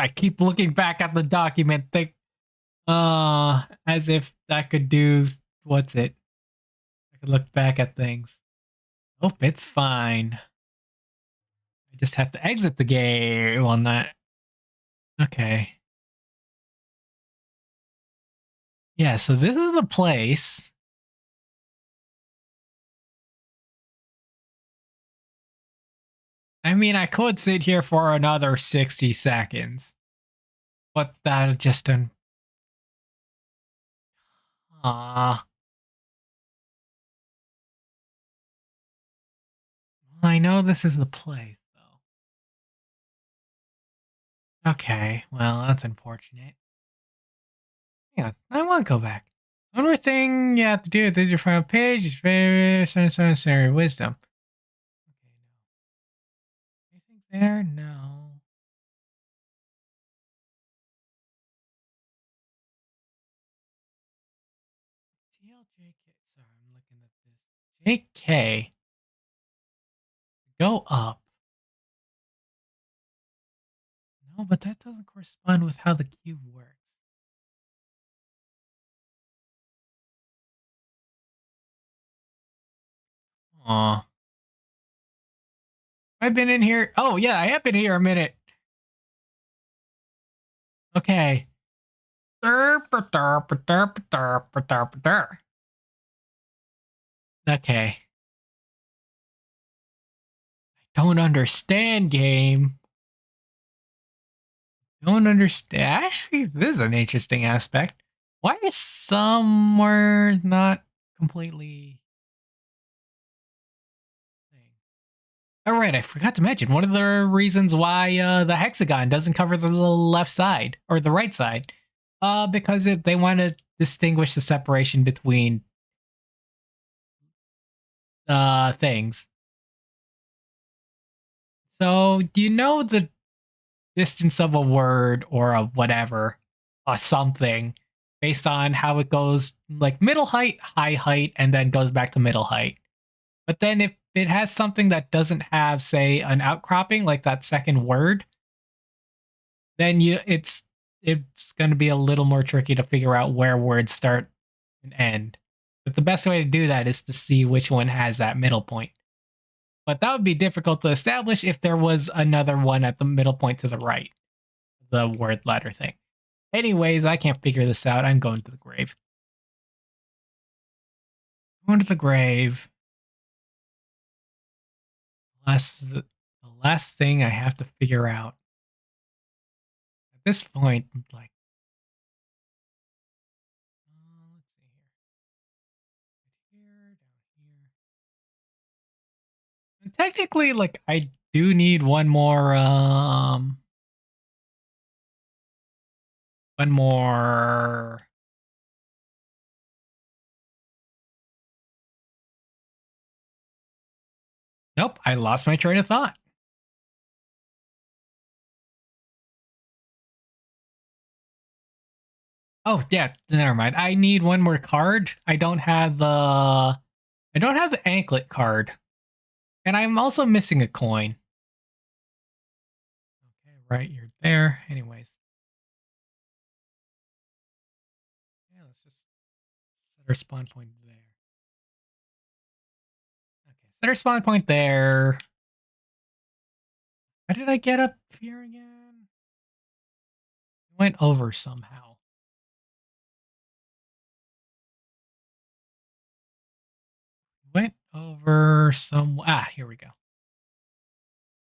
Speaker 1: keep looking back at the document, as if that could do what's it? I could look back at things. Oh, it's fine. I just have to exit the game. Well, not okay. Yeah, so this is the place. I mean, I could sit here for another 60 seconds, but that just don't. Ah, I know this is the place, though. Okay, well, that's unfortunate. Hang on, I want to go back. One more thing you have to do. This is your final page. It's very necessary wisdom. Okay, no. Anything there? No. TLJK. Sorry, I'm looking at this. JK. Go up. No, but that doesn't correspond with how the cube works. Aw. I've been in here. Oh, yeah, I have been here a minute. Okay. Okay. Don't understand, game. Don't understand. Actually, this is an interesting aspect. Why is somewhere not completely thing? Oh, right, I forgot to mention one of the reasons why the hexagon doesn't cover the left side or the right side. Because they want to distinguish the separation between things. So, do you know the distance of a word or a whatever, a something, based on how it goes like middle height, high height, and then goes back to middle height? But then if it has something that doesn't have, say, an outcropping, like that second word, then it's going to be a little more tricky to figure out where words start and end. But the best way to do that is to see which one has that middle point. But that would be difficult to establish if there was another one at the middle point to the right, the word letter thing. Anyways, I can't figure this out. I'm going to the grave. Going to the grave. The last thing I have to figure out. At this point, like, let's see here. Right here, down here. And technically, like, I do need one more. Nope, I lost my train of thought. Oh yeah, never mind. I need one more card. I don't have the anklet card. And I'm also missing a coin. Okay, right, you're there. Anyways. Yeah, let's just set our spawn point there. Okay, set our spawn point there. How did I get up here again? Went over somehow. Went over some. Ah, here we go.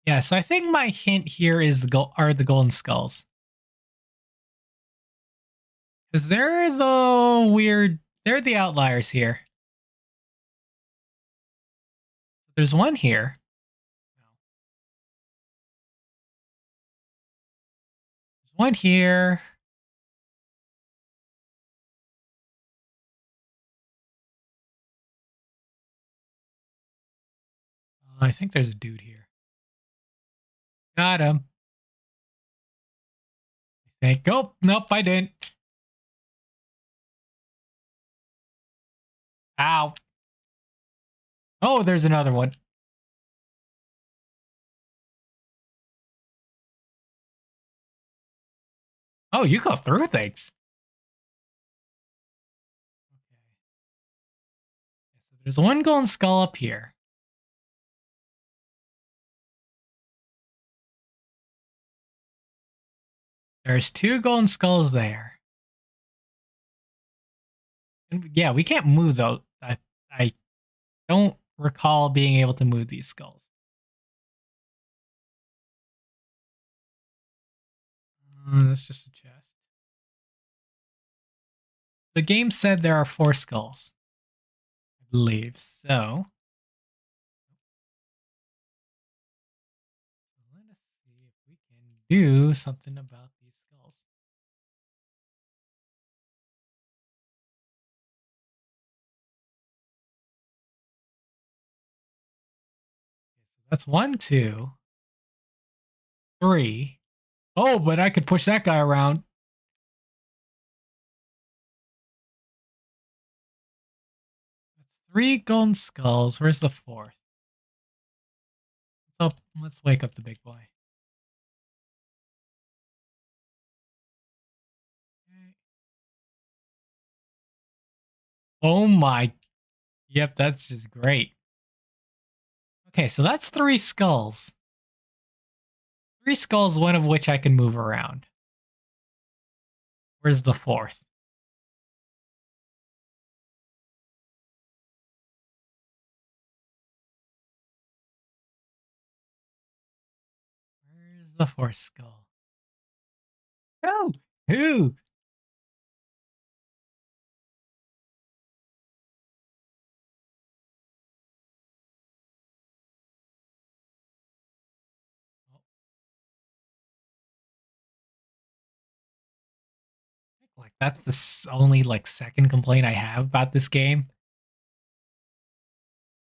Speaker 1: Yeah, so I think my hint here is the golden skulls. Because they're the weird. They're the outliers here. There's one here. There's one here. I think there's a dude here. Got him. I think. Oh, nope, I didn't. Ow. Oh, there's another one. Oh, you go through things. Okay. So there's one golden skull up here. There's two golden skulls there. And yeah, we can't move those. I don't recall being able to move these skulls. That's just a chest. The game said there are four skulls, I believe. So let us see if we can do something about these skulls. Okay, so that's one, two, three. Oh, but I could push that guy around. That's three golden skulls. Where's the fourth? So let's wake up the big boy. Okay. Oh my. Yep, that's just great. Okay, so that's three skulls. Three skulls, one of which I can move around. Where's the fourth? Where's the fourth skull? Oh, who? Like that's the only like second complaint I have about this game,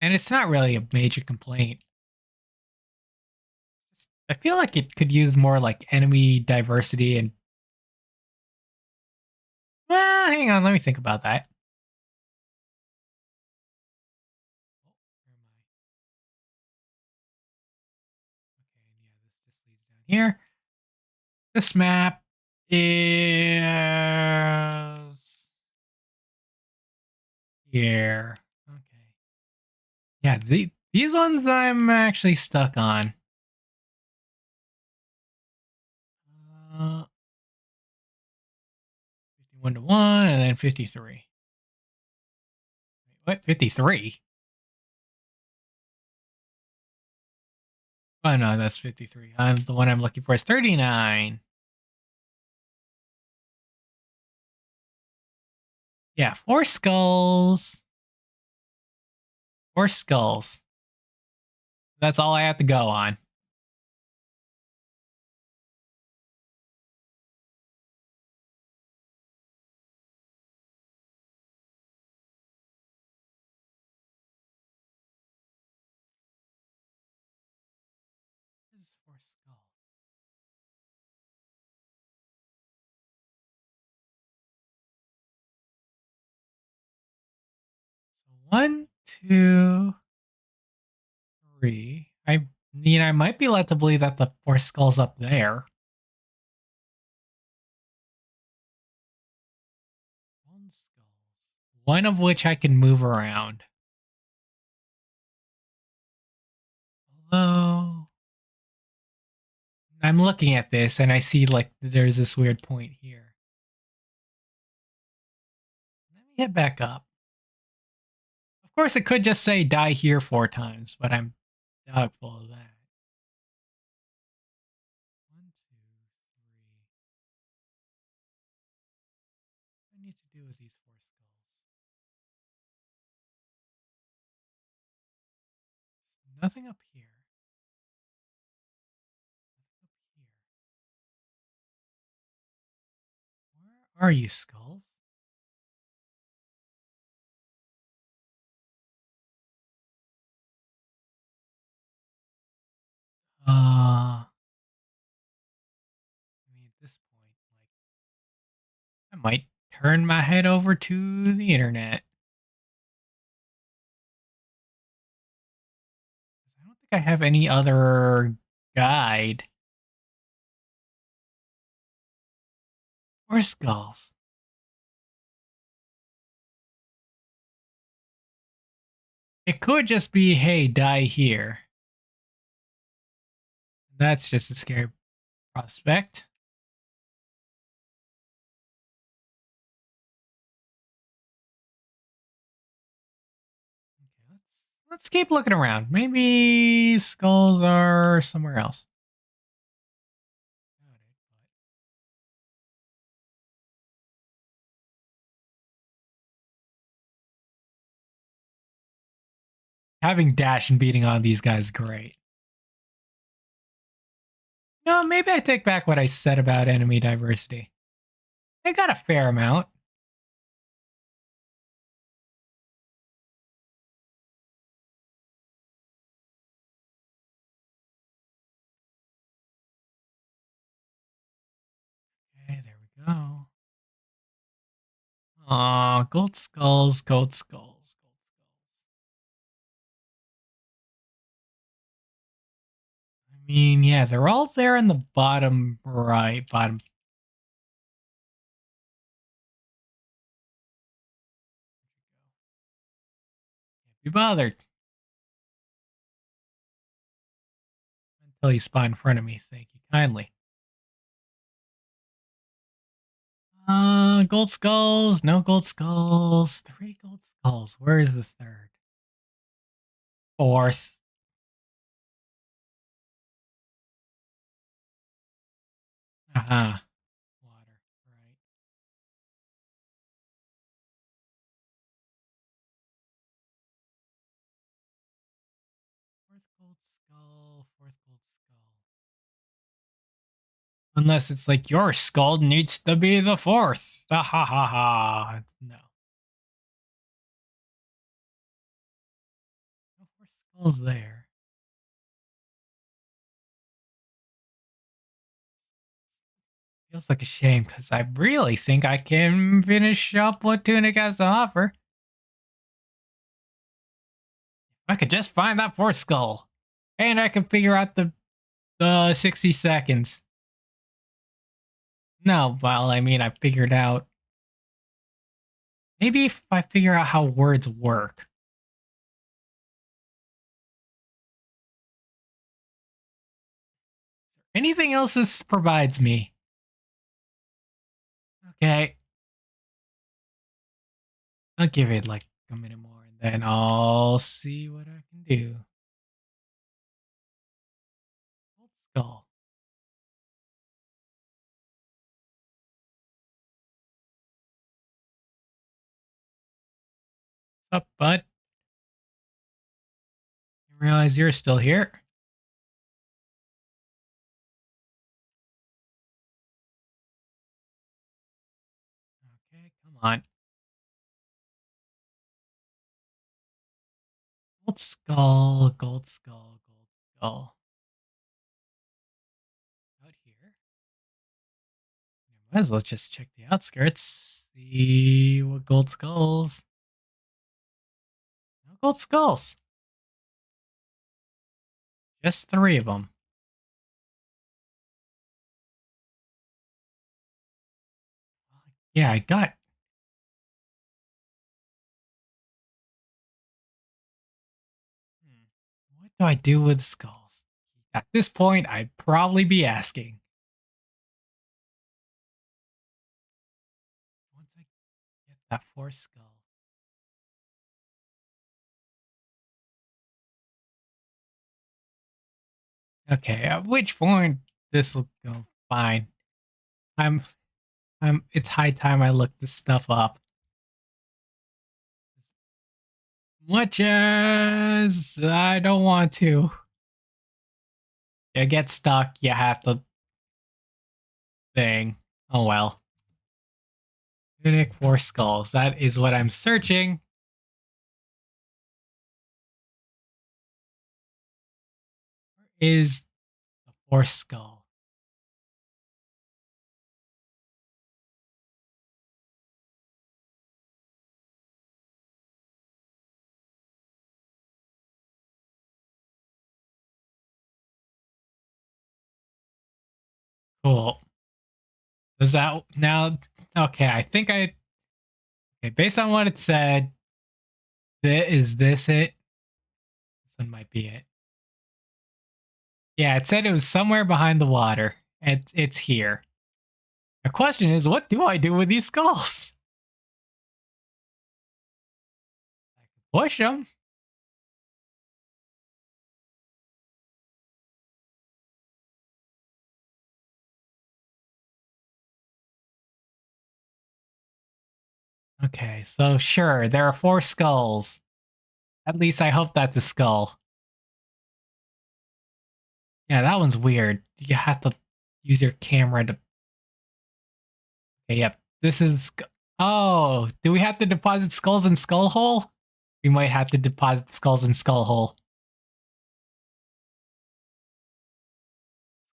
Speaker 1: and it's not really a major complaint. I feel like it could use more like enemy diversity and. Well, hang on, let me think about that. Oh, where am I? Okay, and yeah, this just leads down here. This map is here. Okay. Yeah, these ones I'm actually stuck on. 51 to 1 and then 53. What? 53? Oh no, that's 53. The one I'm looking for is 39. Yeah, four skulls. Four skulls. That's all I have to go on. This is four skulls. One, two, three. I mean, I might be led to believe that the four skulls up there. One skulls. One of which I can move around. Although I'm looking at this and I see like there's this weird point here. Let me head back up. Of course, it could just say die here 4 times, but I'm doubtful of that. One, two, three. What do I need to do with these four skulls? Nothing up here. Nothing up here. Where are you, skulls? I mean, at this point, like, I might turn my head over to the internet. I don't think I have any other guide or skulls. It could just be, hey, die here. That's just a scary prospect. Okay, let's keep looking around. Maybe skulls are somewhere else. Having dash and beating on these guys is great. No, maybe I take back what I said about enemy diversity. They got a fair amount. Okay, there we go. Aw, gold skulls, gold skulls, gold skulls. I mean, yeah, they're all there in the bottom right, bottom. Can't be bothered until you spawn in front of me. Thank you kindly. Gold skulls, no gold skulls, 3 gold skulls. Where is the third? Fourth. Aha. Water. Right. Fourth gold skull. Fourth gold skull. Unless it's like your skull needs to be the fourth. Ha ha ha ha. No. No four skulls there. Feels like a shame because I really think I can finish up what Tunic has to offer. If I could just find that fourth skull. And I can figure out the 60 seconds. No, well, I mean, I figured out. Maybe if I figure out how words work. Anything else this provides me? Okay. I'll give it like a minute more and then I'll see what I can do. Gold skull. What's up, bud? I realize you're still here. Okay, come on. Gold skull, gold skull, gold skull. Out here. Might as well just check the outskirts. See what gold skulls. Gold skulls. Just 3 of them. Yeah, I got. What do I do with skulls? At this point, I'd probably be asking. Once I get that 4th skull. Okay, at which point this will go fine. I'm it's high time I look this stuff up. Much as I don't want to. You get stuck, you have to thing. Oh well. Tunic 4 skulls. That is what I'm searching. Where is the 4th skull? Cool. Does that now? Okay, I think I. Okay, based on what it said, is this it? This one might be it. Yeah, it said it was somewhere behind the water. It's here. The question is, what do I do with these skulls? I can push them. Okay, so sure, there are 4 skulls. At least I hope that's a skull. Yeah, that one's weird. You have to use your camera to. Okay, yep. This is. Oh, do we have to deposit skulls in Skull Hole? We might have to deposit skulls in Skull Hole.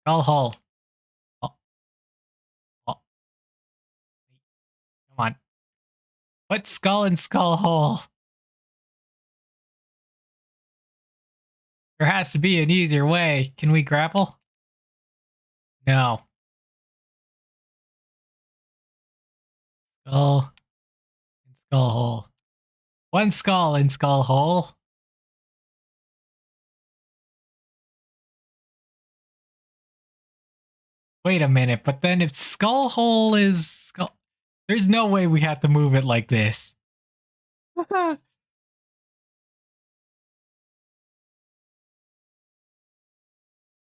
Speaker 1: Skull Hole. Oh, oh, come on. Put skull in Skull Hole. There has to be an easier way. Can we grapple? No. Skull in Skull Hole. One skull in Skull Hole. Wait a minute, but then if Skull Hole is skull, there's no way we have to move it like this.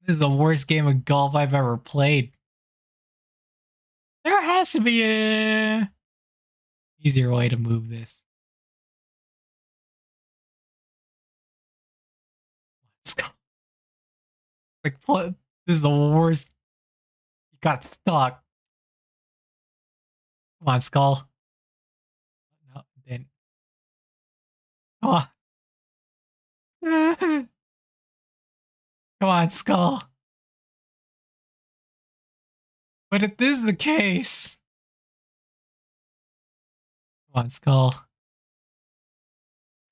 Speaker 1: This is the worst game of golf I've ever played. There has to be a easier way to move this. Skull. Like, this is the worst. You got stuck. Come on, Skull. No, didn't. Come on. Come on, Skull. But if this is the case. Come on, Skull. Come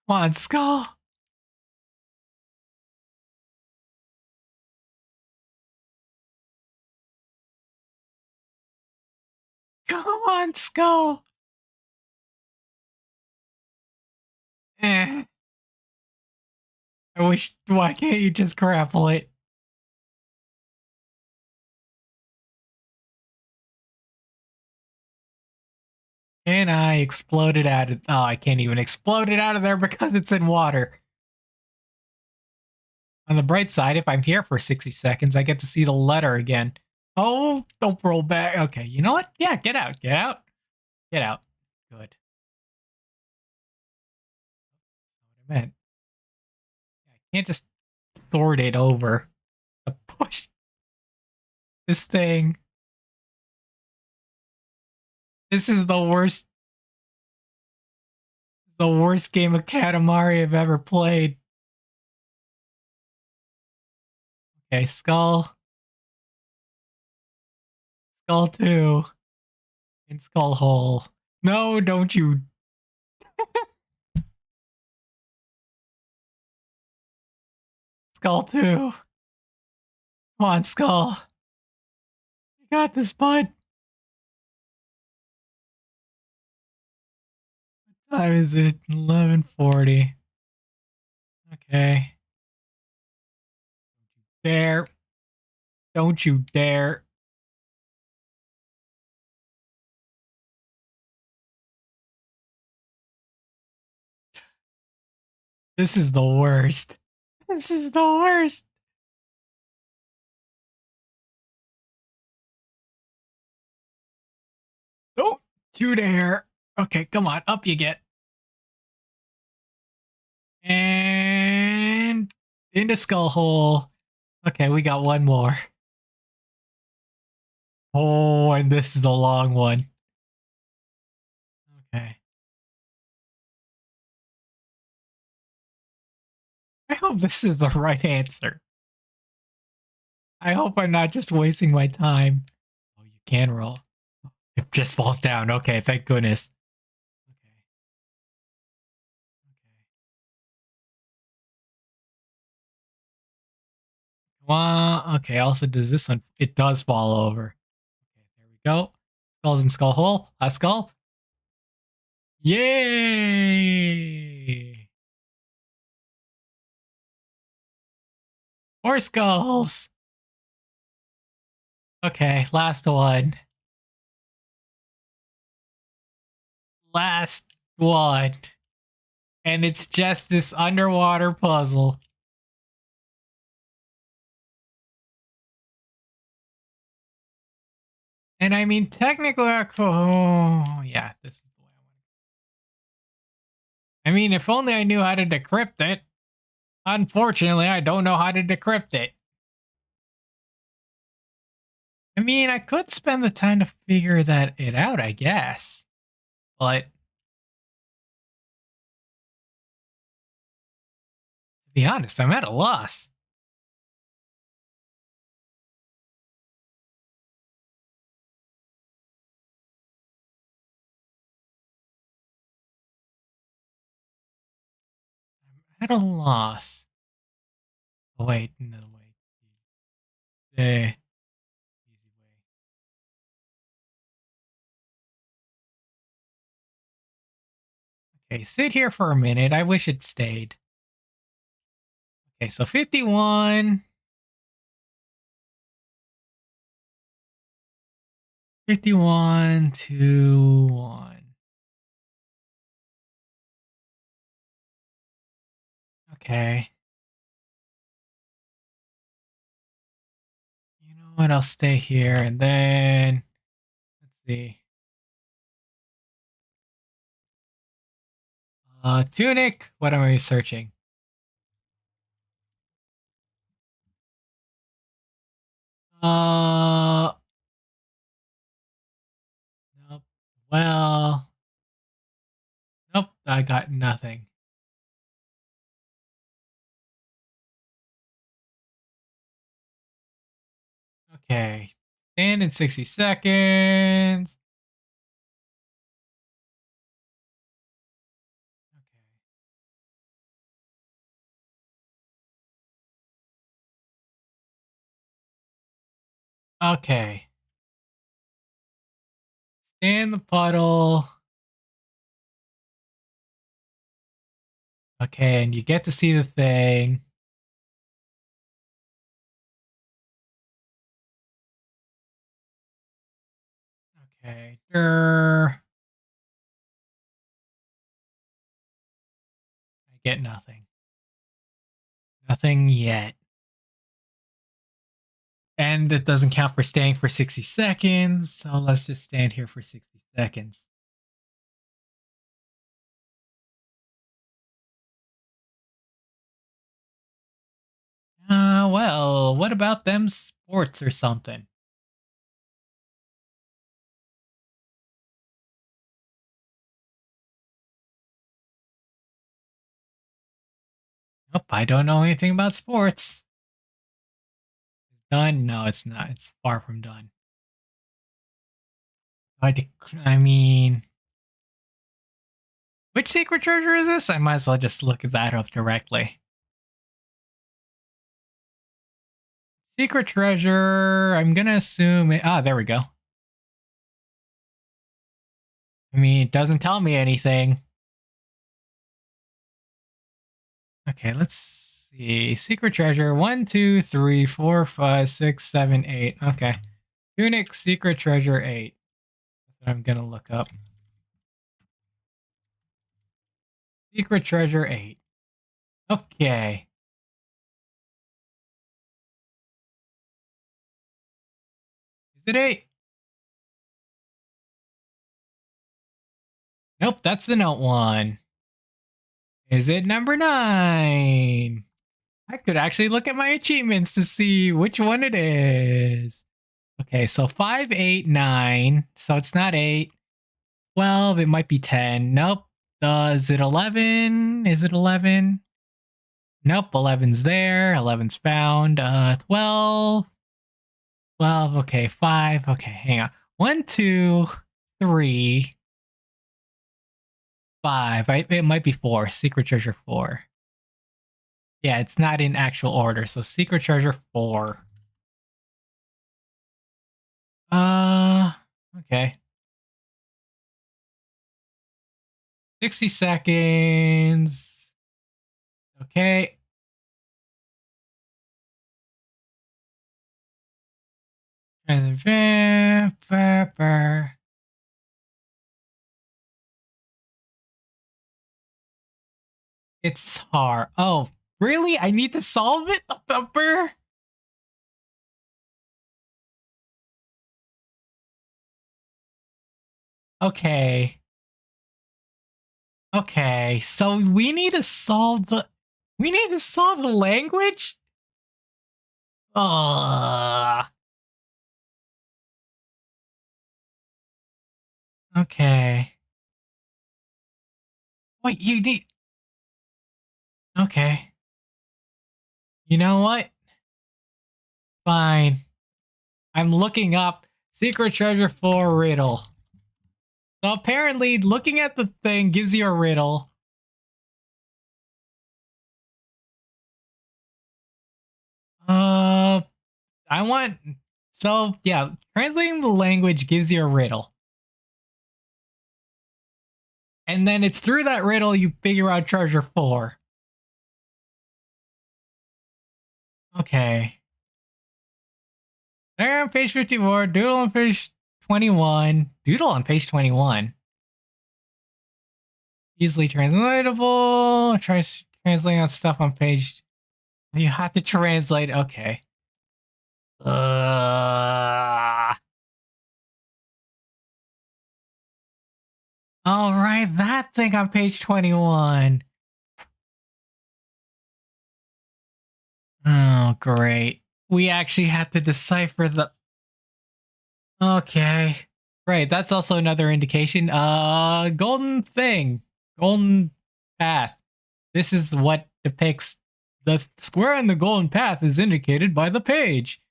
Speaker 1: on, Skull. Come on, Skull. Eh. I wish. Why can't you just grapple it? And I exploded out of. Oh, I can't even explode it out of there because it's in water. On the bright side, if I'm here for 60 seconds, I get to see the letter again. Oh, don't roll back. Okay, you know what? Yeah, get out. Get out. Get out. Good. That's what I meant. I can't just sword it over to push this thing. This is the worst game of Katamari I've ever played. Okay, skull. Skull 2. In skull hole. No, don't you. Skull 2. Come on, Skull. You got this, bud. What time is it? 11:40. Okay. Dare. Don't you dare. This is the worst. This is the worst. Don't you dare. Okay, come on. Up you get. And into skull hole. Okay, we got one more. Oh, and this is the long one. Okay. I hope this is the right answer. I hope I'm not just wasting my time. Oh, you can roll. It just falls down. Okay, thank goodness. Okay. Well, okay, also does this one, it does fall over. Okay, there we go. Skulls in skull hole. Last skull. Yay! More skulls. Okay, last one. Last one. And it's just this underwater puzzle. And I mean, technically, oh, yeah, this is the way I want to. I mean, if only I knew how to decrypt it. Unfortunately, I don't know how to decrypt it. I mean, I could spend the time to figure that it out, I guess. But to be honest, I'm at a loss. I'm at a loss. Oh, wait, no, wait. Easy way. Okay, sit here for a minute. I wish it stayed. Okay, so 51. 51 to 1. Okay. You know what? I'll stay here and then let's see. Tunic. What am I searching? Uh, nope. Well, nope. I got nothing. Okay. Stand in 60 seconds. Okay. Stand the puddle. Okay, and you get to see the thing. Okay. I get nothing. Nothing yet. And it doesn't count for staying for 60 seconds. So let's just stand here for 60 seconds. Well, what about them sports or something? Nope, I don't know anything about sports. Done? No, it's not. It's far from done. I mean, which secret treasure is this? I might as well just look that up directly. Secret treasure. I'm gonna assume it. Ah, there we go. I mean, it doesn't tell me anything. Okay, let's see. Secret treasure. 1, 2, 3, 4, 5, 6, 7, 8. Okay. Tunic secret treasure 8. That's what I'm gonna look up. Secret treasure 8. Okay. Is it 8? Nope, that's the note one. Is it number 9? I could actually look at my achievements to see which one it is. Okay, so 5, 8, 9. So it's not 8. 12, it might be 10. Nope. Is it 11? Is it 11? Nope, 11's there. 11's found. 12. 12, okay. 5, okay, hang on. 1, 2, 3, 5. It might be 4. Secret treasure 4. Yeah, it's not in actual order. So secret treasure 4. Uh, okay. 60 seconds. Okay. It's hard. Oh, really? I need to solve it? The bumper? Okay. Okay. So we need to solve the language? Uh okay. Wait, you need okay. You know what? Fine. I'm looking up secret treasure 4 riddle. So apparently looking at the thing gives you a riddle. Uh I want so yeah, translating the language gives you a riddle. And then it's through that riddle you figure out treasure 4. Okay. There on page 54, doodle on page 21. Doodle on page 21. Easily translatable. Try translating on stuff on page. You have to translate. Okay. All right, that thing on page 21. Oh, great. We actually had to decipher the. Okay. Right, that's also another indication. Golden thing. Golden path. This is what depicts the square in the golden path is indicated by the page.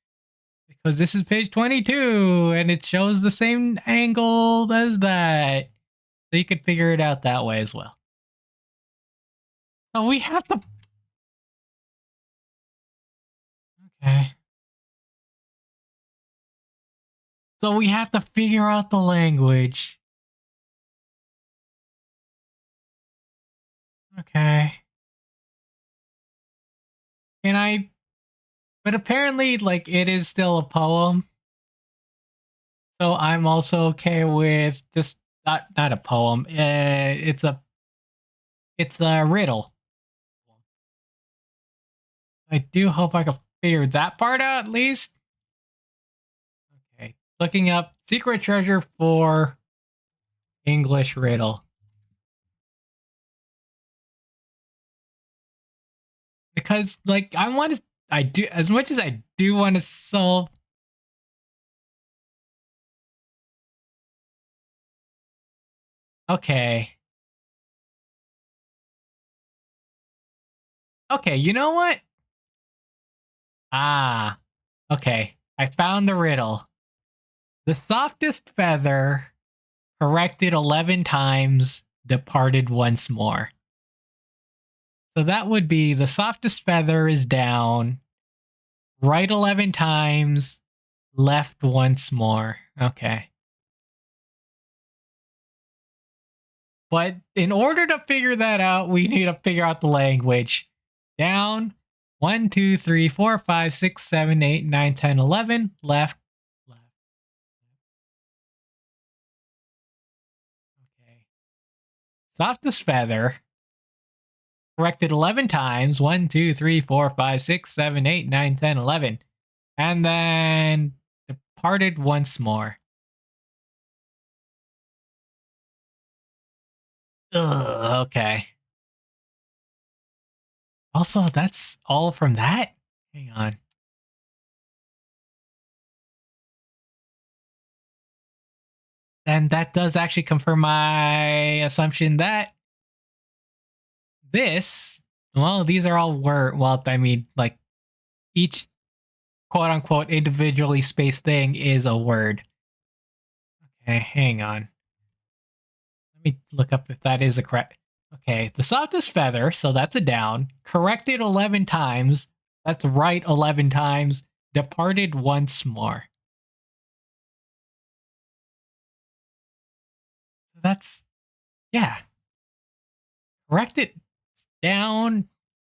Speaker 1: Because this is page 22 and it shows the same angle as that. So you could figure it out that way as well. So we have to. Okay. So we have to figure out the language. Okay. Can I. But apparently, like, it is still a poem. So I'm also okay with just not a poem. It's a riddle. I do hope I can figure that part out at least. Okay, looking up secret treasure for English riddle because like I want to. I do as much as I do want to solve. Okay. Okay, you know what? Ah, okay. I found the riddle. The softest feather, corrected 11 times, departed once more. So that would be the softest feather is down, Right 11 times, left once more. Okay. But in order to figure that out, we need to figure out the language. Down 1, 2, 3, 4, 5, 6, 7, 8, 9, 10, 11. Left. Left. Okay. Softest feather. Corrected 11 times. 1, 2, 3, 4, 5, 6, 7, 8, 9, 10, 11. And then departed once more. Ugh, okay. Also, that's all from that? Hang on. And that does actually confirm my assumption that this, well, these are all word. Well, I mean, like each quote unquote individually spaced thing is a word. Okay, hang on. Let me look up if that is a correct. Okay, the softest feather, so that's a down. Corrected 11 times. That's right 11 times. Departed once more. That's, yeah. Corrected down,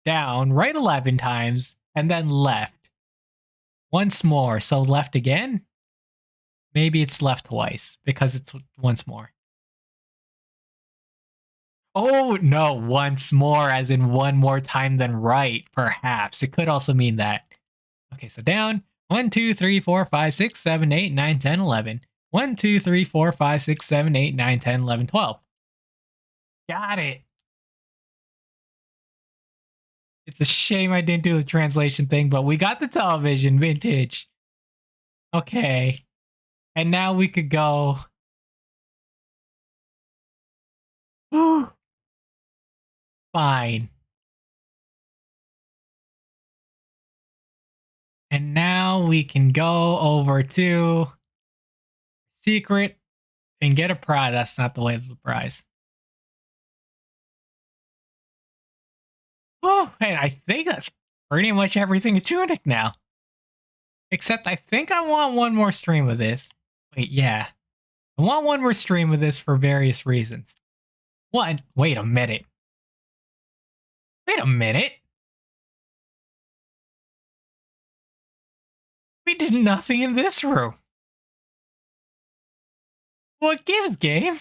Speaker 1: down, right 11 times, and then left. Once more. So left again? Maybe it's left twice because it's once more. Oh, no, once more, as in one more time than right, perhaps. It could also mean that. Okay, so down 1, 2, 3, 4, 5, 6, 7, 8, 9, 10, 11. 1, 2, 3, 4, 5, 6, 7, 8, 9, 10, 11, 12. Got it. It's a shame I didn't do the translation thing, but we got the television vintage. Okay. And now we could go. Fine. And now we can go over to secret and get a prize. That's not the way to the prize. Oh, and I think that's pretty much everything in Tunic now. Except I think I want one more stream of this. Wait, yeah. I want one more stream of this for various reasons. What? Wait a minute. Wait a minute. We did nothing in this room. What gives, game?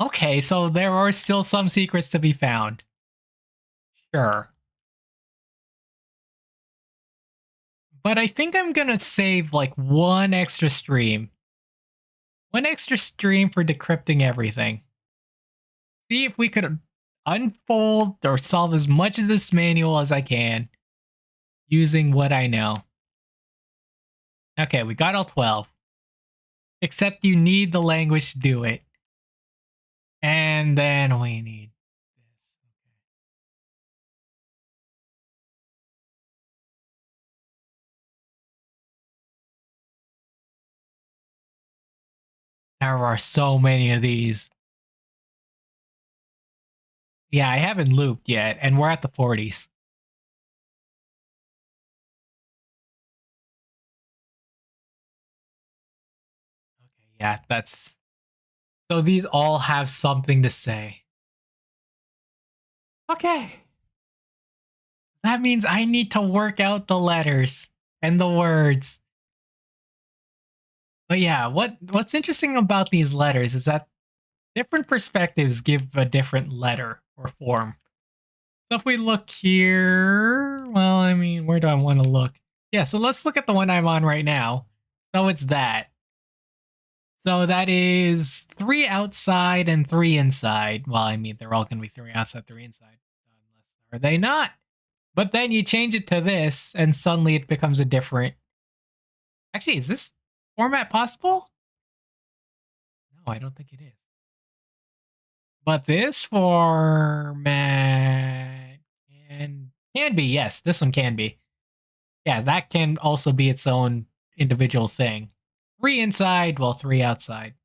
Speaker 1: Okay, so there are still some secrets to be found. Sure. But I think I'm gonna save like one extra stream. One extra stream for decrypting everything. See if we could unfold or solve as much of this manual as I can using what I know. Okay, we got all 12. Except you need the language to do it. And then we need this. There are so many of these. Yeah, I haven't looped yet, and we're at the 40s. Okay, yeah, that's... So these all have something to say. Okay. That means I need to work out the letters and the words. But yeah, what's interesting about these letters is that different perspectives give a different letter or form. So if we look here, well, I mean, where do I want to look? Yeah, so let's look at the one I'm on right now. So it's that. So that is 3 outside and 3 inside. Well, I mean, they're all going to be 3 outside, 3 inside. Unless, are they not? But then you change it to this, and suddenly it becomes a different... Actually, is this format possible? No, I don't think it is. But this format can be, yes, this one can be. Yeah, that can also be its own individual thing. 3 inside, well, 3 outside.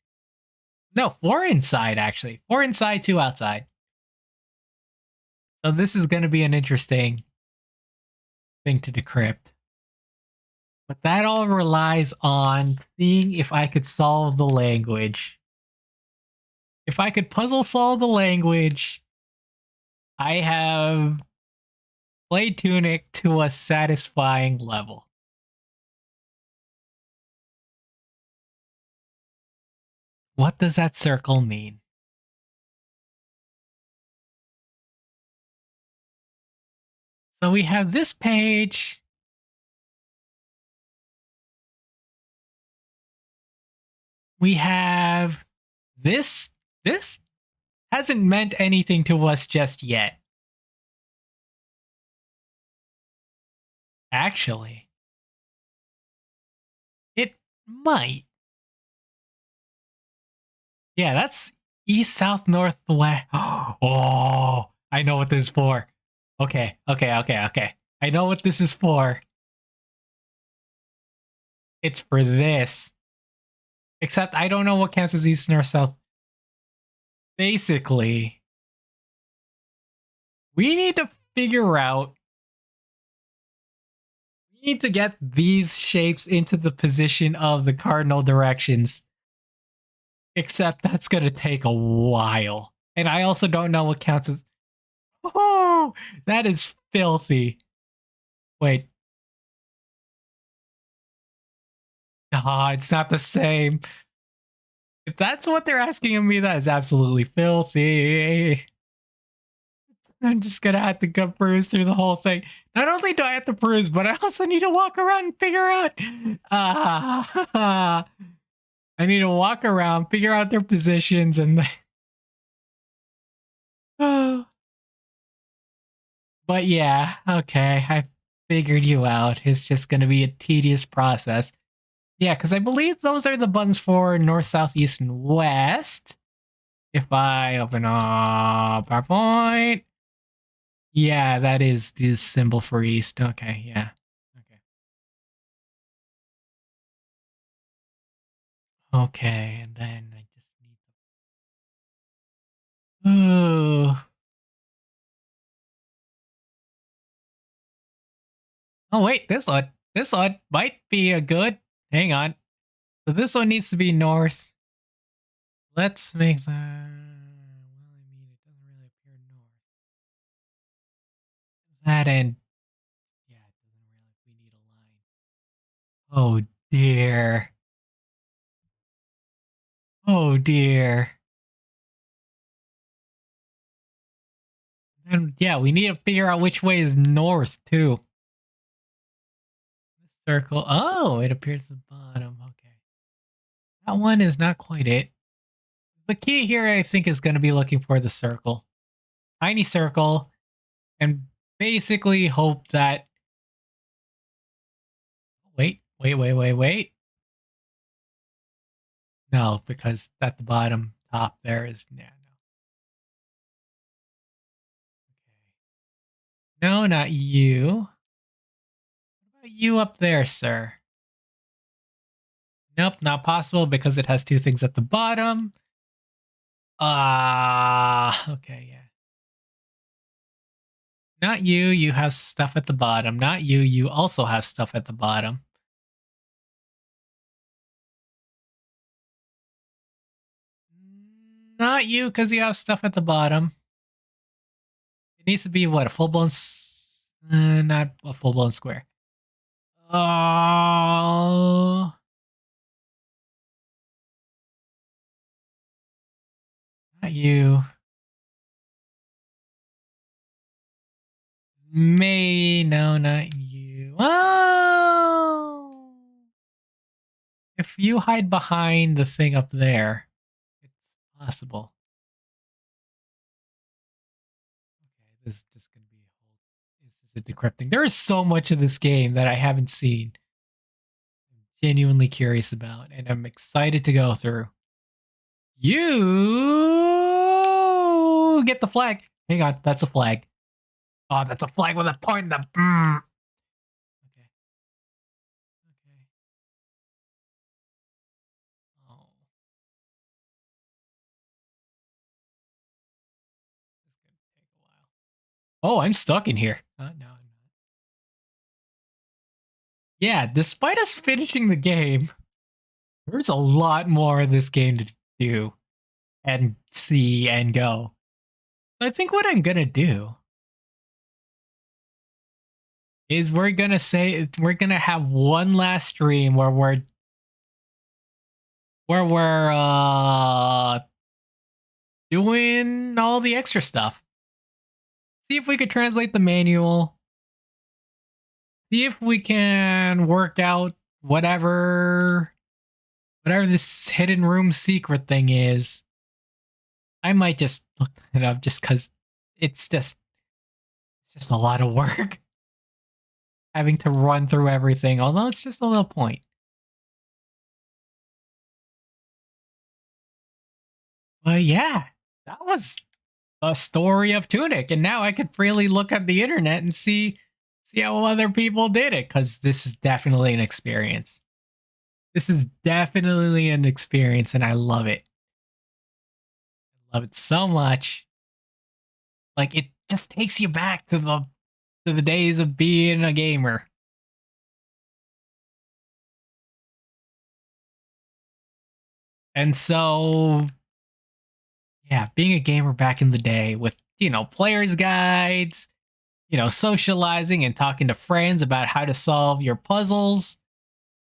Speaker 1: No, 4 inside, actually. 4 inside, 2 outside. So this is going to be an interesting thing to decrypt. But that all relies on seeing if I could solve the language. If I could puzzle solve the language, I have played Tunic to a satisfying level. What does that circle mean? So we have this page. We have this. This hasn't meant anything to us just yet. Actually, it might. Yeah, that's east, south, north, west. Oh, I know what this is for. Okay. I know what this is for. It's for this. Except I don't know what counts as east, north, south. Basically, we need to figure out. We need to get these shapes into the position of the cardinal directions. Except that's going to take a while. And I also don't know what counts as. Oh, that is filthy. Wait. Ah, it's not the same. If that's what they're asking of me, that is absolutely filthy. I'm just gonna have to go peruse through the whole thing. Not only do I have to peruse, but I also need to walk around and figure out. I need to walk around, figure out their positions, and. But yeah, okay, I figured you out. It's just gonna be a tedious process. Yeah, because I believe those are the buttons for north, south, east, and west. If I open up PowerPoint, yeah, that is the symbol for east. Okay, yeah. Okay. Okay, and then I just need. Ooh. Oh wait, this one. This one might be a good. Hang on. So this one needs to be north. Let's make that. Well, I mean, it doesn't really appear north. That end. Yeah, it doesn't really. We need a line. Oh dear. Oh dear. And yeah, we need to figure out which way is north too. Circle. Oh, it appears at the bottom. Okay. That one is not quite it. The key here, I think, is going to be looking for the circle. Tiny circle. And basically hope that. Wait. No, because at the bottom top there is. Yeah, no. Okay. No, not you. What about you up there, sir? Nope, not possible because it has two things at the bottom. Okay, yeah. Not you, you have stuff at the bottom. Not you, you also have stuff at the bottom. Not you, because you have stuff at the bottom. It needs to be what, a full blown. Not a full blown square. Oh, not you. Me, no, not you. Oh, if you hide behind the thing up there, it's possible. Okay, this is just gonna be a whole. This is a decrypting. There is so much of this game that I haven't seen. I'm genuinely curious about, and I'm excited to go through. You get the flag. Hang on, that's a flag. Oh, that's a flag with a point in the. Okay. Okay. Oh, this is gonna take a while. Oh, I'm stuck in here. No, I'm not. Yeah, despite us finishing the game, there's a lot more of this game to do and see and go. I think what I'm gonna do is we're gonna have one last stream where we're doing all the extra stuff. See if we could translate the manual. See if we can work out whatever this hidden room secret thing is. I might just look it up just because it's just a lot of work having to run through everything. Although it's just a little point. But yeah, that was a story of Tunic, and now I could freely look at the internet and see how other people did it because this is definitely an experience. This is definitely an experience, and I love it. I love it so much. Like it just takes you back to the days of being a gamer. And so yeah, being a gamer back in the day with, players guides, socializing and talking to friends about how to solve your puzzles,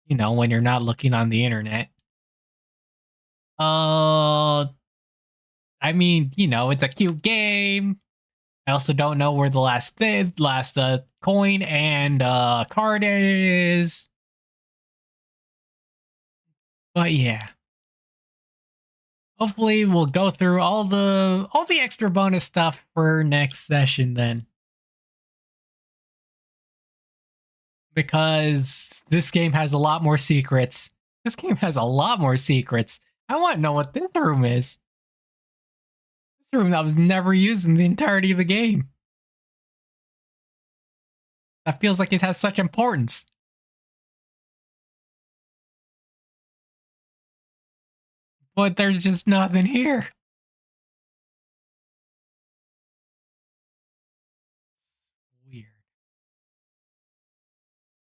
Speaker 1: when you're not looking on the internet. Uh I mean, it's a cute game. I also don't know where the last coin and card is. But yeah, hopefully we'll go through all the extra bonus stuff for next session then. Because this game has a lot more secrets. This game has a lot more secrets. I want to know what this room is. This room that was never used in the entirety of the game. That feels like it has such importance. But there's just nothing here. Weird.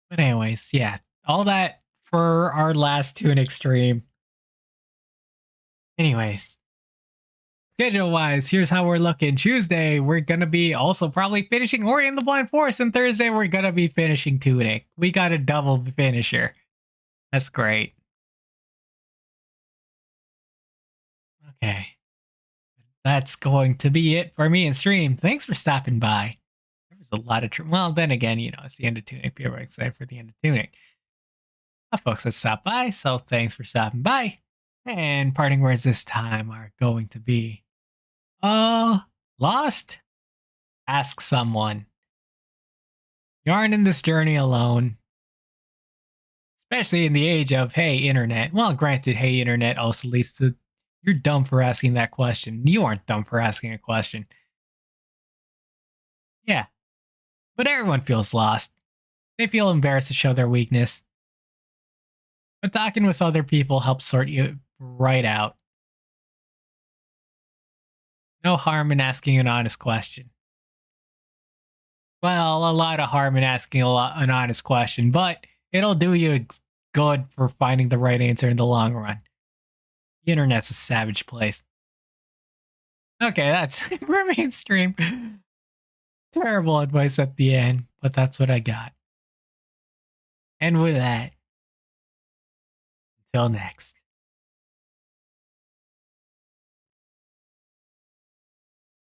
Speaker 1: But anyways, yeah. All that for our last Tunic stream. Anyways, schedule wise, here's how we're looking. Tuesday, we're gonna be also probably finishing Ori and the Blind Forest, and Thursday we're gonna be finishing Tunic. We got a double finisher. That's great. Okay. That's going to be it for me and stream. Thanks for stopping by. There was a lot of well, then again, it's the end of Tunic. People are excited for the end of Tunic. Folks that stopped by, so thanks for stopping by. And parting words this time are going to be lost? Ask someone. You aren't in this journey alone. Especially in the age of, hey, internet. Well, granted, hey, internet also leads to you're dumb for asking that question. You aren't dumb for asking a question. Yeah, but everyone feels lost. They feel embarrassed to show their weakness. But talking with other people helps sort you right out. No harm in asking an honest question. Well, a lot of harm in asking an honest question, but it'll do you good for finding the right answer in the long run. The internet's a savage place. Okay, that's for mainstream. Terrible advice at the end, but that's what I got. And with that, until next.